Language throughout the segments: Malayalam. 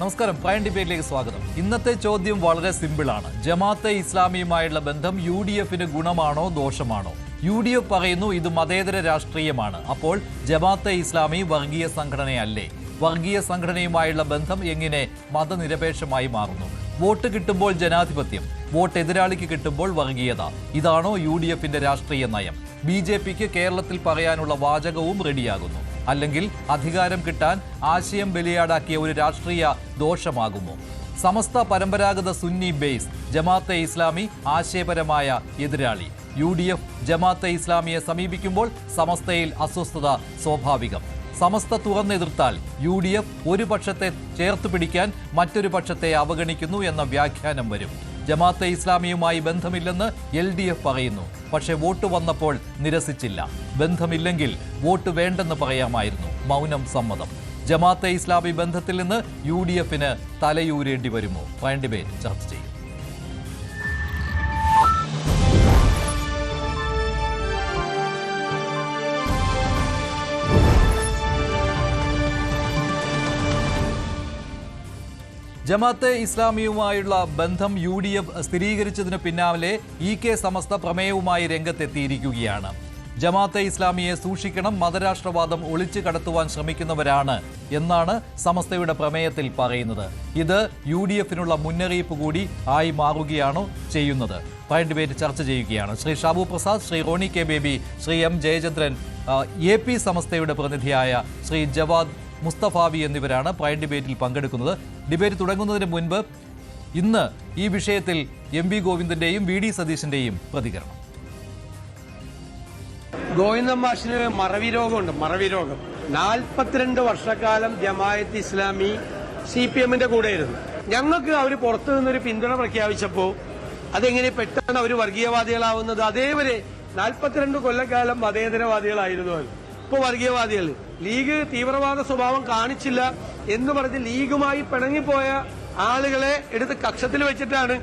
നമസ്കാരം. പ്രൈം ഡിബേറ്റിലേക്ക് സ്വാഗതം. ഇന്നത്തെ ചോദ്യം വളരെ സിമ്പിളാണ്. ജമാഅത്തെ ഇസ്ലാമിയുമായുള്ള ബന്ധം UDFന് ഗുണമാണോ ദോഷമാണോ? UDF പറയുന്നു ഇത് മതേതര രാഷ്ട്രീയമാണ്. അപ്പോൾ ജമാഅത്തെ ഇസ്ലാമി വർഗീയ സംഘടനയല്ലേ? വർഗീയ സംഘടനയുമായുള്ള ബന്ധം എങ്ങനെ മതനിരപേക്ഷമായി മാറുന്നു? വോട്ട് കിട്ടുമ്പോൾ ജനാധിപത്യം, വോട്ട് എതിരാളിക്ക് കിട്ടുമ്പോൾ വർഗീയത. ഇതാണോ UDFന്റെ രാഷ്ട്രീയ നയം? BJPക്ക് കേരളത്തിൽ പറയാനുള്ള വാചകവും റെഡിയാകുന്നു. അല്ലെങ്കിൽ അധികാരം കിട്ടാൻ ആശയം ബലിയാടാക്കിയ ഒരു രാഷ്ട്രീയ ദോഷമാകുമോ? സമസ്ത പരമ്പരാഗത സുന്നി ബേസ്, ജമാഅത്തെ ഇസ്ലാമി ആശയപരമായ എതിരാളി. UDF ജമാഅത്തെ ഇസ്ലാമിയെ സമീപിക്കുമ്പോൾ സമസ്തയിൽ അസ്വസ്ഥത സ്വാഭാവികം. സമസ്ത തുറന്നെതിർത്താൽ UDF ഒരു പക്ഷത്തെ ചേർത്ത് പിടിക്കാൻ മറ്റൊരു പക്ഷത്തെ അവഗണിക്കുന്നു എന്ന വ്യാഖ്യാനം വരും. ജമാഅത്തെ ഇസ്ലാമിയുമായി ബന്ധമില്ലെന്ന് LDF പറയുന്നു. പക്ഷേ വോട്ട് വന്നപ്പോൾ നിരസിച്ചില്ല. ബന്ധമില്ലെങ്കിൽ വോട്ട് വേണ്ടെന്ന് പറയാമായിരുന്നു. മൗനം സമ്മതം. ജമാഅത്തെ ഇസ്ലാമി ബന്ധത്തിൽ നിന്ന് UDFന് തലയൂരേണ്ടി വരുമോ? പ്രൈം ഡിബേറ്റ് ചർച്ച ചെയ്യും. ജമാഅത്തെ ഇസ്ലാമിയുമായുള്ള ബന്ധം UDF സ്ഥിരീകരിച്ചതിന് പിന്നാലെ EK സമസ്ത പ്രമേയവുമായി രംഗത്തെത്തിയിരിക്കുകയാണ്. ജമാഅത്തെ ഇസ്ലാമിയെ സൂക്ഷിക്കണം, മതരാഷ്ട്രവാദം ഒളിച്ചു കടത്തുവാൻ ശ്രമിക്കുന്നവരാണ് എന്നാണ് സമസ്തയുടെ പ്രമേയത്തിൽ പറയുന്നത്. ഇത് UDFനുള്ള മുന്നറിയിപ്പ് കൂടി ആയി മാറുകയാണോ ചെയ്യുന്നത്? പ്രൈം ഡിബേറ്റ് ചർച്ച ചെയ്യുകയാണ്. Shri Shabu Prasad, Shri Roni K Baby, Shri M Jayachandran, AP സമസ്തയുടെ പ്രതിനിധിയായ ശ്രീ ജവാദ് മുസ്തഫാബി എന്നിവരാണ് പ്രൈം ഡിബേറ്റിൽ പങ്കെടുക്കുന്നത്. ഡിബേറ്റ് തുടങ്ങുന്നതിന് മുൻപ് ഇന്ന് ഈ വിഷയത്തിൽ MV ഗോവിന്ദന്റെയും VD സതീശന്റെയും പ്രതികരണം. ഗോവിന്ദൻ മാഷിന് മറവി രോഗമുണ്ട്. മറവി രോഗം 42 വർഷക്കാലം ജമാഅത്ത് ഇസ്ലാമി CPMന്റെ കൂടെയായിരുന്നു. ഞങ്ങൾക്ക് അവർ പുറത്തു നിന്നൊരു പിന്തുണ പ്രഖ്യാപിച്ചപ്പോൾ അതെങ്ങനെ പെട്ടെന്ന് അവർ വർഗീയവാദികളാവുന്നത്? അതേവരെ 42 കൊല്ലക്കാലം മതേതരവാദികളായിരുന്നു അവർ. ഇപ്പോൾ വർഗീയവാദികൾ. ലീഗ് തീവ്രവാദ സ്വഭാവം കാണിച്ചില്ല എന്ന് പറഞ്ഞ് ലീഗുമായി പിണങ്ങിപ്പോയ ആളുകളെ എടുത്ത് കക്ഷത്തിൽ വെച്ചിട്ടാണ്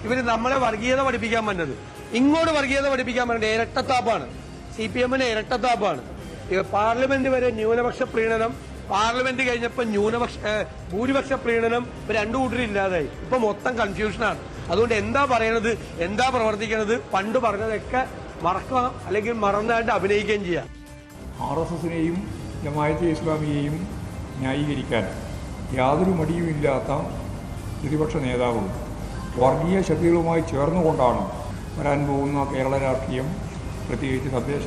ഇവർ നമ്മളെ വർഗീയത പഠിപ്പിക്കാൻ വന്നത്. ഇങ്ങോട്ട് വർഗീയത പഠിപ്പിക്കാൻ പറഞ്ഞത് ഇരട്ടത്താപ്പാണ്. CPMന് ഇരട്ടത്താപ്പാണ്. പാർലമെന്റ് വരെ ന്യൂനപക്ഷ പ്രീണനം, പാർലമെന്റ് കഴിഞ്ഞപ്പോൾ ഭൂരിപക്ഷ പ്രീണനം, രണ്ടു കൂട്ടരും ഇല്ലാതായി. ഇപ്പൊ മൊത്തം കൺഫ്യൂഷനാണ്. അതുകൊണ്ട് എന്താ പറയണത്, എന്താ പ്രവർത്തിക്കണത്, പണ്ട് പറഞ്ഞതൊക്കെ മറക്കാം, അല്ലെങ്കിൽ മറന്നായിട്ട് അഭിനയിക്കുകയും ചെയ്യാം. RSSനെയും ജമാഅത്തെ ഇസ്ലാമിയെയും ന്യായീകരിക്കാൻ യാതൊരു മടിയുമില്ലാത്ത പ്രതിപക്ഷ നേതാവും വർഗീയ ശക്തികളുമായി ചേർന്നുകൊണ്ടാണ് വരാൻ പോകുന്ന കേരള രാഷ്ട്രീയം, പ്രത്യേകിച്ച് തദ്ദേശ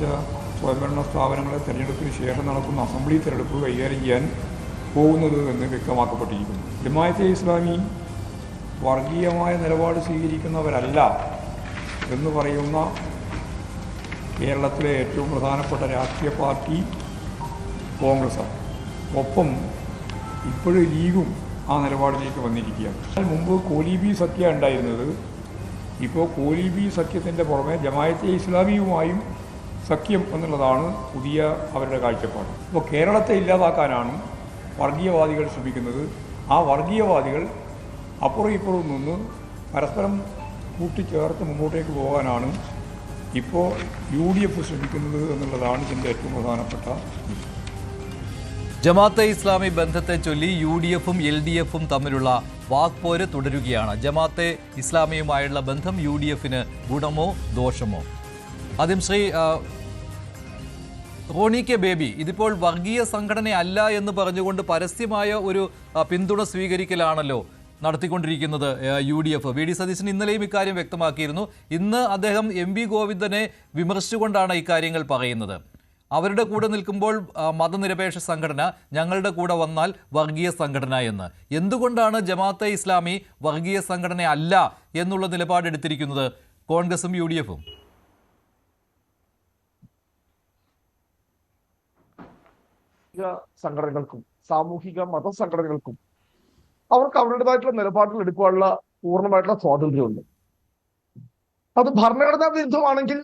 സ്വയംഭരണ സ്ഥാപനങ്ങളെ തെരഞ്ഞെടുപ്പിന് ശേഷം നടക്കുന്ന അസംബ്ലി തെരഞ്ഞെടുപ്പ് കൈകാര്യം ചെയ്യാൻ പോകുന്നത് എന്ന് വ്യക്തമാക്കപ്പെട്ടിരിക്കുന്നു. ജമാഅത്തെ ഇസ്ലാമി വർഗീയമായ നിലപാട് സ്വീകരിക്കുന്നവരല്ല എന്ന് പറയുന്ന കേരളത്തിലെ ഏറ്റവും പ്രധാനപ്പെട്ട രാഷ്ട്രീയ പാർട്ടി കോൺഗ്രസ്സാണ്. ഒപ്പം ഇപ്പോഴും ലീഗും ആ നിലപാടിലേക്ക് വന്നിരിക്കുകയാണ്. മുമ്പ് കോലീബി സഖ്യം ഉണ്ടായിരുന്നത്, ഇപ്പോൾ കോലീബി സഖ്യത്തിൻ്റെ പുറമെ ജമാഅത്തെ ഇസ്ലാമിയുമായും സഖ്യം എന്നുള്ളതാണ് പുതിയ അവരുടെ കാഴ്ചപ്പാട്. ഇപ്പോൾ കേരളത്തെ ഇല്ലാതാക്കാനാണ് വർഗീയവാദികൾ ശ്രമിക്കുന്നത്. ആ വർഗീയവാദികൾ അപ്പുറം ഇപ്പുറം നിന്ന് പരസ്പരം കൂട്ടിച്ചേർത്ത് മുമ്പോട്ടേക്ക് പോകാനാണ് ഇപ്പോൾ UDF ശ്രമിക്കുന്നത് എന്നുള്ളതാണ് ഇതിൻ്റെ ഏറ്റവും പ്രധാനപ്പെട്ട. ജമാഅത്തെ ഇസ്ലാമി ബന്ധത്തെ ചൊല്ലി UDFും LDFും തമ്മിലുള്ള വാക്പോര് തുടരുകയാണ്. ജമാഅത്തെ ഇസ്ലാമിയുമായുള്ള ബന്ധം UDFന് ഗുണമോ ദോഷമോ? ആദ്യം ശ്രീ റോണി കെ ബേബി, ഇതിപ്പോൾ വർഗീയ സംഘടനയല്ല എന്ന് പറഞ്ഞുകൊണ്ട് പരസ്യമായ ഒരു പിന്തുണ സ്വീകരിക്കലാണല്ലോ നടത്തിക്കൊണ്ടിരിക്കുന്നത് UDF. VD സതീശൻ ഇന്നലെയും ഇക്കാര്യം വ്യക്തമാക്കിയിരുന്നു. ഇന്ന് അദ്ദേഹം MV ഗോവിന്ദനെ വിമർശിച്ചുകൊണ്ടാണ് ഇക്കാര്യങ്ങൾ പറയുന്നത്. അവരുടെ കൂടെ നിൽക്കുമ്പോൾ മതനിരപേക്ഷ സംഘടന, ഞങ്ങളുടെ കൂടെ വന്നാൽ വർഗീയ സംഘടന എന്ന്. എന്തുകൊണ്ടാണ് ജമാഅത്തെ ഇസ്ലാമി വർഗീയ സംഘടന അല്ല എന്നുള്ള നിലപാടെടുത്തിരിക്കുന്നത് കോൺഗ്രസും UDFും? സംഘടനകൾക്കും സാമൂഹിക മതസംഘടനകൾക്കും അവർക്ക് അവരുടേതായിട്ടുള്ള നിലപാടുകൾ എടുക്കാനുള്ള പൂർണ്ണമായിട്ടുള്ള സ്വാതന്ത്ര്യമുണ്ട്. അത് ഭരണഘടനാ വിരുദ്ധമാണെങ്കിൽ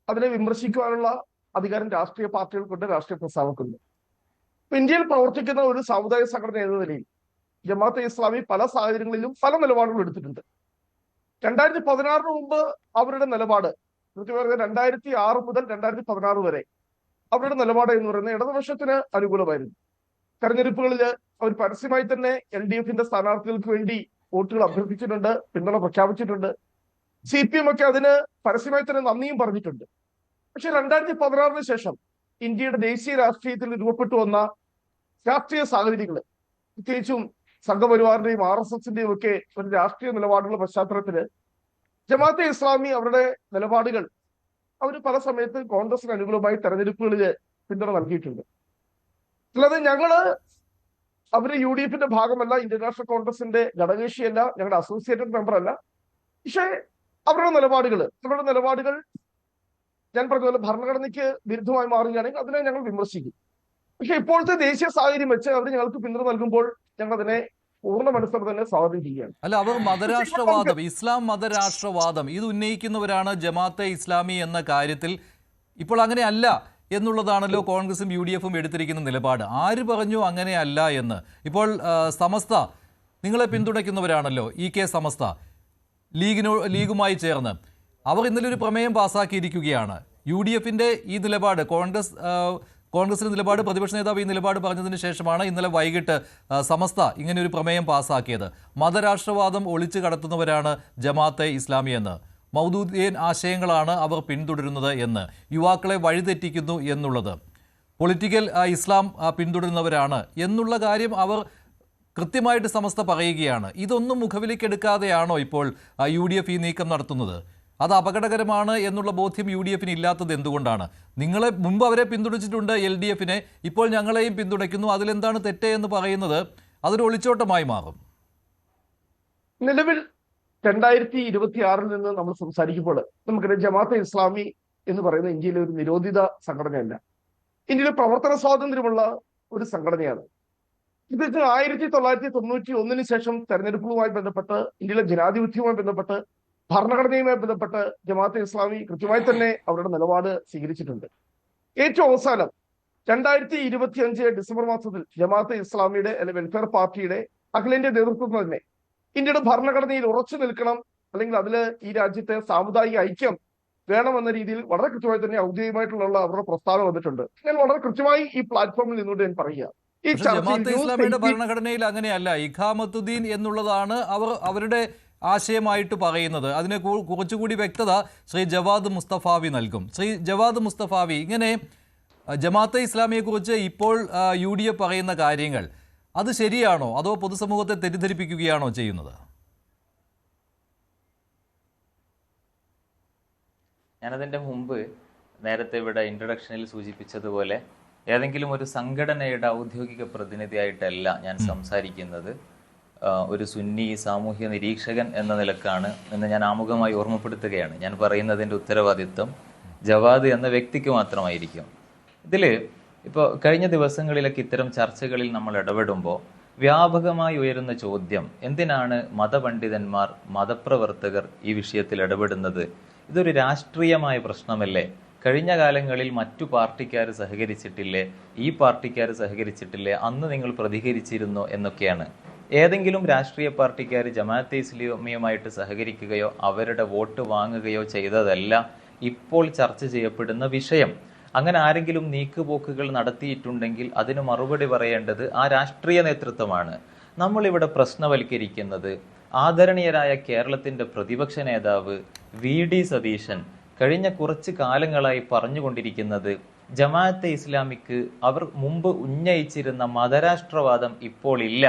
അതിനെ വിമർശിക്കുവാനുള്ള അധികാരം രാഷ്ട്രീയ പാർട്ടികൾക്കുണ്ട്, രാഷ്ട്രീയ പ്രസ്ഥാനങ്ങൾക്കുണ്ട്. ഇന്ത്യയിൽ പ്രവർത്തിക്കുന്ന ഒരു സാമുദായിക സംഘടന എന്ന നിലയിൽ ജമാഅത്തെ ഇസ്ലാമി പല സാഹചര്യങ്ങളിലും പല നിലപാടുകൾ എടുത്തിട്ടുണ്ട്. 2016 മുമ്പ് അവരുടെ നിലപാട്, കൃത്യമായി 2006 മുതൽ 2016 വരെ അവരുടെ നിലപാട് എന്ന് പറയുന്നത് ഇടതുപക്ഷത്തിന് അനുകൂലമായിരുന്നു. തെരഞ്ഞെടുപ്പുകളിൽ അവർ പരസ്യമായി തന്നെ LDF-ന്റെ സ്ഥാനാർത്ഥികൾക്ക് വേണ്ടി വോട്ടുകൾ അഭ്യർത്ഥിച്ചിട്ടുണ്ട്, പിന്തുണ പ്രഖ്യാപിച്ചിട്ടുണ്ട്. CPM ഒക്കെ അതിന് പരസ്യമായി തന്നെ നന്ദിയും പറഞ്ഞിട്ടുണ്ട്. പക്ഷെ 2016 ശേഷം ഇന്ത്യയുടെ ദേശീയ രാഷ്ട്രീയത്തിൽ രൂപപ്പെട്ടു വന്ന രാഷ്ട്രീയ സാഹചര്യങ്ങൾ, പ്രത്യേകിച്ചും സംഘപരിവാറിന്റെയും RSSന്റെയും ഒക്കെ ഒരു രാഷ്ട്രീയ നിലപാടുകളുടെ പശ്ചാത്തലത്തില് ജമാഅത്തെ ഇസ്ലാമി അവരുടെ നിലപാടുകൾ അവർ പല സമയത്ത് കോൺഗ്രസിന് അനുകൂലമായി തെരഞ്ഞെടുപ്പുകളിൽ പിന്തുണ നൽകിയിട്ടുണ്ട്. അല്ലാതെ ഞങ്ങള് അവര് UDF-ന്റെ ഭാഗമല്ല, ഇന്ത്യൻ നാഷണൽ കോൺഗ്രസിന്റെ ഘടകകക്ഷിയല്ല, ഞങ്ങളുടെ അസോസിയേറ്റഡ് മെമ്പർ അല്ല. പക്ഷേ അവരുടെ നിലപാടുകൾ ഞാൻ പറഞ്ഞ പോലെ ഭരണഘടനയ്ക്ക് വിരുദ്ധമായി മാറുകയാണെങ്കിൽ അതിനെ ഞങ്ങൾ വിമർശിക്കും. പക്ഷെ ഇപ്പോഴത്തെ ദേശീയ സാഹചര്യം വെച്ച് അവർ ഞങ്ങൾക്ക് പിന്തുണ നൽകുമ്പോൾ ഞങ്ങൾ അതിനെ പൂർണ്ണ മനസ്സോടെ തന്നെ സ്വാഗതം ചെയ്യുകയാണ്. അല്ല, അവർ മതരാഷ്ട്രവാദം, ഇസ്ലാം മതരാഷ്ട്രവാദം ഇത് ഉന്നയിക്കുന്നവരാണ് ജമാഅത്തെ ഇസ്ലാമി എന്ന കാര്യത്തിൽ. ഇപ്പോൾ അങ്ങനെയല്ല എന്നുള്ളതാണല്ലോ കോൺഗ്രസും UDF-ഉം എടുത്തിരിക്കുന്ന നിലപാട്. ആര് പറഞ്ഞു അങ്ങനെയല്ല എന്ന്? ഇപ്പോൾ സമസ്ത നിങ്ങളെ പിന്തുണയ്ക്കുന്നവരാണല്ലോ, EK സമസ്ത ലീഗുമായി ചേർന്ന് അവർ ഇന്നലെ ഒരു പ്രമേയം പാസ്സാക്കിയിരിക്കുകയാണ്. UDF-ന്റെ ഈ നിലപാട്, കോൺഗ്രസിന്റെ നിലപാട്, പ്രതിപക്ഷ നേതാവ് ഈ നിലപാട് പറഞ്ഞതിന് ശേഷമാണ് ഇന്നലെ വൈകിട്ട് സമസ്ത ഇങ്ങനെ ഒരു പ്രമേയം പാസ്സാക്കിയത്. മതരാഷ്ട്രവാദം ഒളിച്ചു കടത്തുന്നവരാണ് ജമാഅത്തെ ഇസ്ലാമി എന്ന്, മൗദൂദിയൻ ആശയങ്ങളാണ് അവർ പിന്തുടരുന്നത് എന്ന്, യുവാക്കളെ വഴിതെറ്റിക്കുന്നു എന്നുള്ളത്, പൊളിറ്റിക്കൽ ഇസ്ലാം പിന്തുടരുന്നവരാണ് എന്നുള്ള കാര്യം അവർ കൃത്യമായിട്ട് സമസ്ത പറയുകയാണ്. ഇതൊന്നും മുഖവിലേക്കെടുക്കാതെയാണോ ഇപ്പോൾ UDF ഈ നീക്കം നടത്തുന്നത്? അത് അപകടകരമാണ് എന്നുള്ള ബോധ്യം UDF-ന് ഇല്ലാത്തത് എന്തുകൊണ്ടാണ്? നിങ്ങളെ മുമ്പ് അവരെ പിന്തുണച്ചിട്ടുണ്ട് LDF-നെ, ഇപ്പോൾ ഞങ്ങളെയും പിന്തുണയ്ക്കുന്നു, അതിലെന്താണ് തെറ്റ് എന്ന് പറയുന്നത് അതൊരു ഒളിച്ചോട്ടമായി മാറും. നിലവിൽ 2026 നിന്ന് നമ്മൾ സംസാരിക്കുമ്പോൾ നമുക്കറിയാം ജമാഅത്തെ ഇസ്ലാമി എന്ന് പറയുന്ന ഇന്ത്യയിലെ ഒരു നിരോധിത സംഘടനയല്ല, ഇന്ത്യയിലെ പ്രവർത്തന സ്വാതന്ത്ര്യമുള്ള ഒരു സംഘടനയാണ്. ഇത് 1991 ശേഷം തെരഞ്ഞെടുപ്പുകളുമായി ബന്ധപ്പെട്ട്, ഇന്ത്യയിലെ ജനാധിപത്യവുമായി ബന്ധപ്പെട്ട്, ഭരണഘടനയുമായി ബന്ധപ്പെട്ട് ജമാഅത്തെ ഇസ്ലാമി കൃത്യമായി തന്നെ അവരുടെ നിലപാട് സ്വീകരിച്ചിട്ടുണ്ട്. ഏറ്റവും അവസാനം 2025 ഡിസംബർ മാസത്തിൽ ജമാഅത്തെ ഇസ്ലാമിയുടെ അല്ലെങ്കിൽ വെൽഫെയർ പാർട്ടിയുടെ അഖിലേന്ത്യാ നേതൃത്വം തന്നെ ഇന്ത്യയുടെ ഭരണഘടനയിൽ ഉറച്ചു നിൽക്കണം, അല്ലെങ്കിൽ അതിൽ ഈ രാജ്യത്തെ സാമുദായിക ഐക്യം വേണമെന്ന രീതിയിൽ വളരെ കൃത്യമായി തന്നെ ഔദ്യോഗികമായിട്ടുള്ള അവരുടെ പ്രസ്താവന വന്നിട്ടുണ്ട്. ഞാൻ വളരെ കൃത്യമായി ഈ പ്ലാറ്റ്ഫോമിൽ നിന്നുകൊണ്ട് ഞാൻ പറയുക, ജമാഅത്തെ ഇസ്ലാമിയുടെ ഭരണഘടനയിൽ അങ്ങനെയല്ല. ഇഖാമത്തുദ്ദീൻ എന്നുള്ളതാണ് അവരുടെ ആശയമായിട്ട് പറയുന്നത്. അതിനെ കുറച്ചുകൂടി വ്യക്തത ശ്രീ ജവാദ് മുസ്തഫാവി നൽകും. ശ്രീ ജവാദ് മുസ്തഫാവി, ഇങ്ങനെ ജമാഅത്തെ ഇസ്ലാമിയെക്കുറിച്ച് ഇപ്പോൾ UDF പറയുന്ന കാര്യങ്ങൾ അത് ശരിയാണോ, അതോ പൊതുസമൂഹത്തെ തെറ്റിദ്ധരിപ്പിക്കുകയാണോ ചെയ്യുന്നത്? ഞാനതിൻ്റെ മുമ്പ് നേരത്തെ ഇവിടെ ഇൻട്രൊഡക്ഷനിൽ സൂചിപ്പിച്ചതുപോലെ ഏതെങ്കിലും ഒരു സംഘടനയുടെ ഔദ്യോഗിക പ്രതിനിധിയായിട്ടല്ല ഞാൻ സംസാരിക്കുന്നത്. ഒരു സുന്നി സാമൂഹ്യ നിരീക്ഷകൻ എന്ന നിലക്കാണ് എന്ന് ഞാൻ ആമുഖമായി ഓർമ്മപ്പെടുത്തുകയാണ്. ഞാൻ പറയുന്നതിൻ്റെ ഉത്തരവാദിത്വം ജവാദ് എന്ന വ്യക്തിക്ക് മാത്രമായിരിക്കും. ഇതിൽ ഇപ്പോൾ കഴിഞ്ഞ ദിവസങ്ങളിലൊക്കെ ഇത്തരം ചർച്ചകളിൽ നമ്മൾ ഇടപെടുമ്പോൾ വ്യാപകമായി ഉയരുന്ന ചോദ്യം, എന്തിനാണ് മതപണ്ഡിതന്മാർ, മതപ്രവർത്തകർ ഈ വിഷയത്തിൽ ഇടപെടുന്നത്? ഇതൊരു രാഷ്ട്രീയമായ പ്രശ്നമല്ലേ? കഴിഞ്ഞ കാലങ്ങളിൽ മറ്റു പാർട്ടിക്കാർ സഹകരിച്ചിട്ടില്ലേ, ഈ പാർട്ടിക്കാർ സഹകരിച്ചിട്ടില്ലേ, അന്ന് നിങ്ങൾ പ്രതികരിച്ചിരുന്നോ എന്നൊക്കെയാണ്. ഏതെങ്കിലും രാഷ്ട്രീയ പാർട്ടിക്കാർ ജമാഅത്തെ ഇസ്ലാമിയുമായിട്ട് സഹകരിക്കുകയോ അവരുടെ വോട്ട് വാങ്ങുകയോ ചെയ്തതല്ല ഇപ്പോൾ ചർച്ച ചെയ്യപ്പെടുന്ന വിഷയം. അങ്ങനെ ആരെങ്കിലും നീക്കുപോക്കുകൾ നടത്തിയിട്ടുണ്ടെങ്കിൽ അതിന് മറുപടി പറയേണ്ടത് ആ രാഷ്ട്രീയ നേതൃത്വമാണ്. നമ്മളിവിടെ പ്രശ്നവൽക്കരിക്കുന്നത് ആദരണീയരായ കേരളത്തിൻ്റെ പ്രതിപക്ഷ നേതാവ് VD സതീശൻ കഴിഞ്ഞ കുറച്ച് കാലങ്ങളായി പറഞ്ഞുകൊണ്ടിരിക്കുന്നത് ജമാഅത്തെ ഇസ്ലാമിക്ക് അവർ മുമ്പ് ഉന്നയിച്ചിരുന്ന മതരാഷ്ട്രവാദം ഇപ്പോൾ ഇല്ല,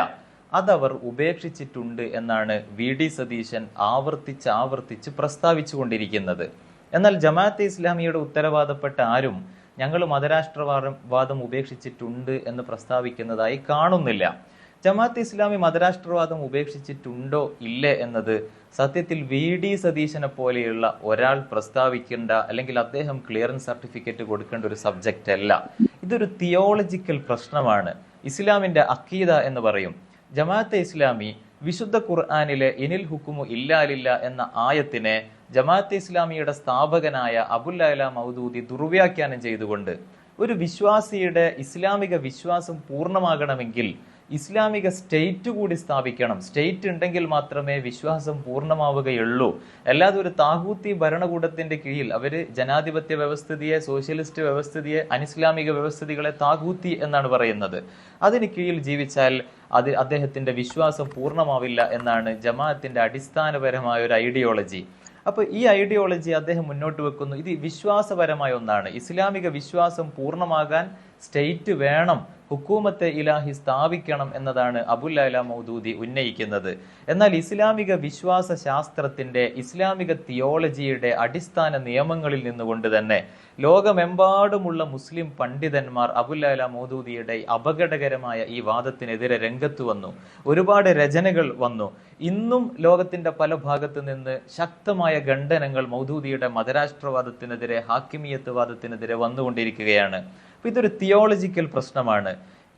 അതവർ ഉപേക്ഷിച്ചിട്ടുണ്ട് എന്നാണ് VD സതീശൻ ആവർത്തിച്ച് പ്രസ്താവിച്ചു കൊണ്ടിരിക്കുന്നത്. എന്നാൽ ജമാഅത്തെ ഇസ്ലാമിയുടെ ഉത്തരവാദപ്പെട്ട ആരും ഞങ്ങൾ മതരാഷ്ട്രവാദം ഉപേക്ഷിച്ചിട്ടുണ്ട് എന്ന് പ്രസ്താവിക്കുന്നതായി കാണുന്നില്ല. ജമാഅത്തെ ഇസ്ലാമി മതരാഷ്ട്രവാദം ഉപേക്ഷിച്ചിട്ടുണ്ടോ ഇല്ലേ എന്നത് സത്യത്തിൽ VD സതീശനെ പോലെയുള്ള ഒരാൾ പ്രസ്താവിക്കേണ്ട, അല്ലെങ്കിൽ അദ്ദേഹം ക്ലിയറൻസ് സർട്ടിഫിക്കറ്റ് കൊടുക്കേണ്ട ഒരു സബ്ജക്റ്റ് അല്ല. ഇതൊരു തിയോളജിക്കൽ പ്രശ്നമാണ്. ഇസ്ലാമിന്റെ അഖീദ എന്ന് പറയും. ജമാഅത്തെ ഇസ്ലാമി വിശുദ്ധ ഖുർആനിലെ ഇനിൽ ഹുക്കുമു ഇല്ലാലില്ല എന്ന ആയത്തിനെ ജമാഅത്തെ ഇസ്ലാമിയുടെ സ്ഥാപകനായ അബുൽ അഅ്ല മൗദൂദി ദുർവ്യാഖ്യാനം ചെയ്തുകൊണ്ട് ഒരു വിശ്വാസിയുടെ ഇസ്ലാമിക വിശ്വാസം പൂർണ്ണമാകണമെങ്കിൽ ഇസ്ലാമിക സ്റ്റേറ്റ് കൂടി സ്ഥാപിക്കണം. സ്റ്റേറ്റ് ഉണ്ടെങ്കിൽ മാത്രമേ വിശ്വാസം പൂർണ്ണമാവുകയുള്ളൂ. അല്ലാതെ ഒരു താഹൂത്തി ഭരണകൂടത്തിന്റെ കീഴിൽ അവര് ജനാധിപത്യ വ്യവസ്ഥിതിയെ, സോഷ്യലിസ്റ്റ് വ്യവസ്ഥിതിയെ, അനിസ്ലാമിക വ്യവസ്ഥിതികളെ താഹൂത്തി എന്നാണ് പറയുന്നത്. അതിന് കീഴിൽ ജീവിച്ചാൽ അദ്ദേഹത്തിന്റെ വിശ്വാസം പൂർണ്ണമാവില്ല എന്നാണ് ജമാഅത്തിന്റെ അടിസ്ഥാനപരമായ ഒരു ഐഡിയോളജി. അപ്പൊ ഈ ഐഡിയോളജി അദ്ദേഹം മുന്നോട്ട് വെക്കുന്നു. ഇത് വിശ്വാസപരമായ ഒന്നാണ്. ഇസ്ലാമിക വിശ്വാസം പൂർണ്ണമാകാൻ സ്റ്റേറ്റ് വേണം, ഹുക്കൂമത്തെ ഇലാഹി സ്ഥാപിക്കണം എന്നതാണ് അബുൽ അല മൗദൂദി ഉന്നയിക്കുന്നത്. എന്നാൽ ഇസ്ലാമിക വിശ്വാസ ശാസ്ത്രത്തിന്റെ, ഇസ്ലാമിക തിയോളജിയുടെ അടിസ്ഥാന നിയമങ്ങളിൽ നിന്നുകൊണ്ട് തന്നെ ലോകമെമ്പാടുമുള്ള മുസ്ലിം പണ്ഡിതന്മാർ അബുൽ അല മൗദൂദിയുടെ അപകടകരമായ ഈ വാദത്തിനെതിരെ രംഗത്ത് വന്നു. ഒരുപാട് രചനകൾ വന്നു. ഇന്നും ലോകത്തിന്റെ പല ഭാഗത്തു നിന്ന് ശക്തമായ ഖണ്ഡനങ്ങൾ മൗദൂദിയുടെ മതരാഷ്ട്രവാദത്തിനെതിരെ, ഹാക്കിമിയത്ത് വാദത്തിനെതിരെ വന്നുകൊണ്ടിരിക്കുകയാണ്. അപ്പൊ ഇതൊരു തിയോളജിക്കൽ പ്രശ്നമാണ്.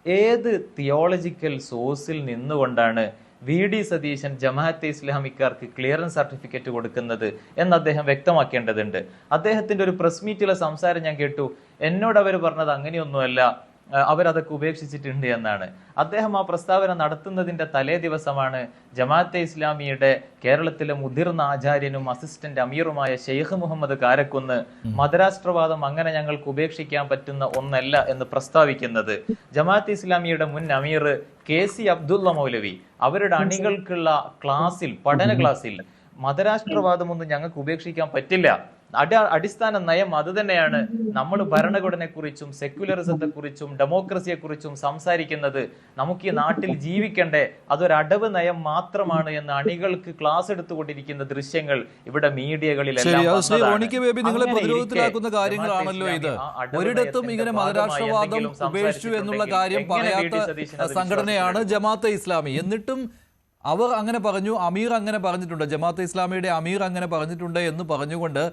ഏത് തിയോളജിക്കൽ സോഴ്സിൽ നിന്നുകൊണ്ടാണ് VD സതീശൻ ജമാഅത്തെ ഇസ്ലാമിക്കാർക്ക് ക്ലിയറൻസ് സർട്ടിഫിക്കറ്റ് കൊടുക്കുന്നത് എന്ന് അദ്ദേഹം വ്യക്തമാക്കേണ്ടതുണ്ട്. അദ്ദേഹത്തിന്റെ ഒരു പ്രസ് മീറ്റിലെ സംസാരം ഞാൻ കേട്ടു. എന്നോട് അവർ പറഞ്ഞത് അങ്ങനെയൊന്നുമല്ല, അവരതൊക്കെ ഉപേക്ഷിച്ചിട്ടുണ്ട് എന്നാണ്. അദ്ദേഹം ആ പ്രസ്താവന നടത്തുന്നതിന്റെ തലേ ദിവസമാണ് ജമാഅത്തെ ഇസ്ലാമിയുടെ കേരളത്തിലെ മുതിർന്ന ആചാര്യനും അസിസ്റ്റന്റ് അമീറുമായ ഷെയ്ഖ് മുഹമ്മദ് കാരക്കുന്ന് മതരാഷ്ട്രവാദം അങ്ങനെ ഞങ്ങൾക്ക് ഉപേക്ഷിക്കാൻ പറ്റുന്ന ഒന്നല്ല എന്ന് പ്രസ്താവിക്കുന്നത്. ജമാഅത്തെ ഇസ്ലാമിയുടെ മുൻ അമീർ KC അബ്ദുള്ള മൗലവി അവരുടെ അണികൾക്കുള്ള ക്ലാസ്സിൽ, പഠന ക്ലാസ്സിൽ മതരാഷ്ട്രവാദമൊന്നും ഞങ്ങൾക്ക് ഉപേക്ഷിക്കാൻ പറ്റില്ല, അടിസ്ഥാന നയം അത് തന്നെയാണ്, നമ്മൾ ഭരണഘടനയെക്കുറിച്ചും സെക്യുലറിസത്തെക്കുറിച്ചും ഡെമോക്രസിയെക്കുറിച്ചും സംസാരിക്കുന്നത്, നമുക്ക് ഈ നാട്ടിൽ ജീവിക്കണ്ടേ, അതൊരു അടവ് നയം മാത്രമാണ് എന്ന് അണികൾക്ക് ക്ലാസ് എടുത്തുകൊണ്ടിരിക്കുന്ന ദൃശ്യങ്ങൾ ഇവിടെ മീഡിയകളിലെല്ലാം നിങ്ങളെ പ്രതിരോധത്തിലാക്കുന്ന കാര്യങ്ങളാണല്ലോ ഇത്. ഒരിടത്തും ഇങ്ങനെ മതരാഷ്ട്രവാദം ഉപേക്ഷിച്ചു എന്നുള്ള കാര്യം പറയാത്ത സംഘടനയാണ് ജമാഅത്തെ ഇസ്ലാമി. എന്നിട്ടും അവർ അങ്ങനെ പറഞ്ഞു, അമീർ അങ്ങനെ പറഞ്ഞിട്ടുണ്ട്, ജമാഅത്തെ ഇസ്ലാമിയുടെ അമീർ അങ്ങനെ പറഞ്ഞിട്ടുണ്ട് എന്ന് പറഞ്ഞുകൊണ്ട്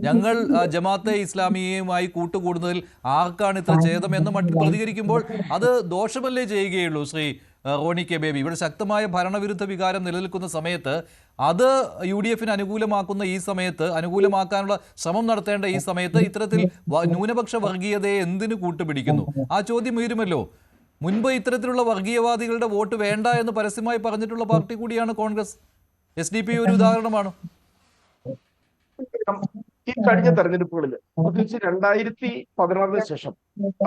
ഞങ്ങൾ ജമാഅത്തെ ഇസ്ലാമിയുമായി കൂട്ടുകൂടുന്നതിൽ ആർക്കാണ് ഇത്ര ഛേദം എന്ന് മറ്റും പ്രതികരിക്കുമ്പോൾ അത് ദോഷമല്ലേ ചെയ്യുകയുള്ളൂ ശ്രീ റോണി കെ ബേബി? ഇവിടെ ശക്തമായ ഭരണവിരുദ്ധ വികാരം നിലനിൽക്കുന്ന സമയത്ത് അത് UDFന് അനുകൂലമാക്കുന്ന ഈ സമയത്ത്, അനുകൂലമാക്കാനുള്ള ശ്രമം നടത്തേണ്ട ഈ സമയത്ത് ഇത്തരത്തിൽ ന്യൂനപക്ഷ വർഗീയതയെ എന്തിനു കൂട്ടുപിടിക്കുന്നു? ആ ചോദ്യം ഉയരുമല്ലോ. മുൻപ് ഇത്തരത്തിലുള്ള വർഗീയവാദികളുടെ വോട്ട് വേണ്ട എന്ന് പരസ്യമായി പറഞ്ഞിട്ടുള്ള പാർട്ടി കൂടിയാണ് കോൺഗ്രസ്. SDP ഒരു ഉദാഹരണമാണ്. ഈ കഴിഞ്ഞ തെരഞ്ഞെടുപ്പുകളിൽ പ്രത്യേകിച്ച് 2016 ശേഷം,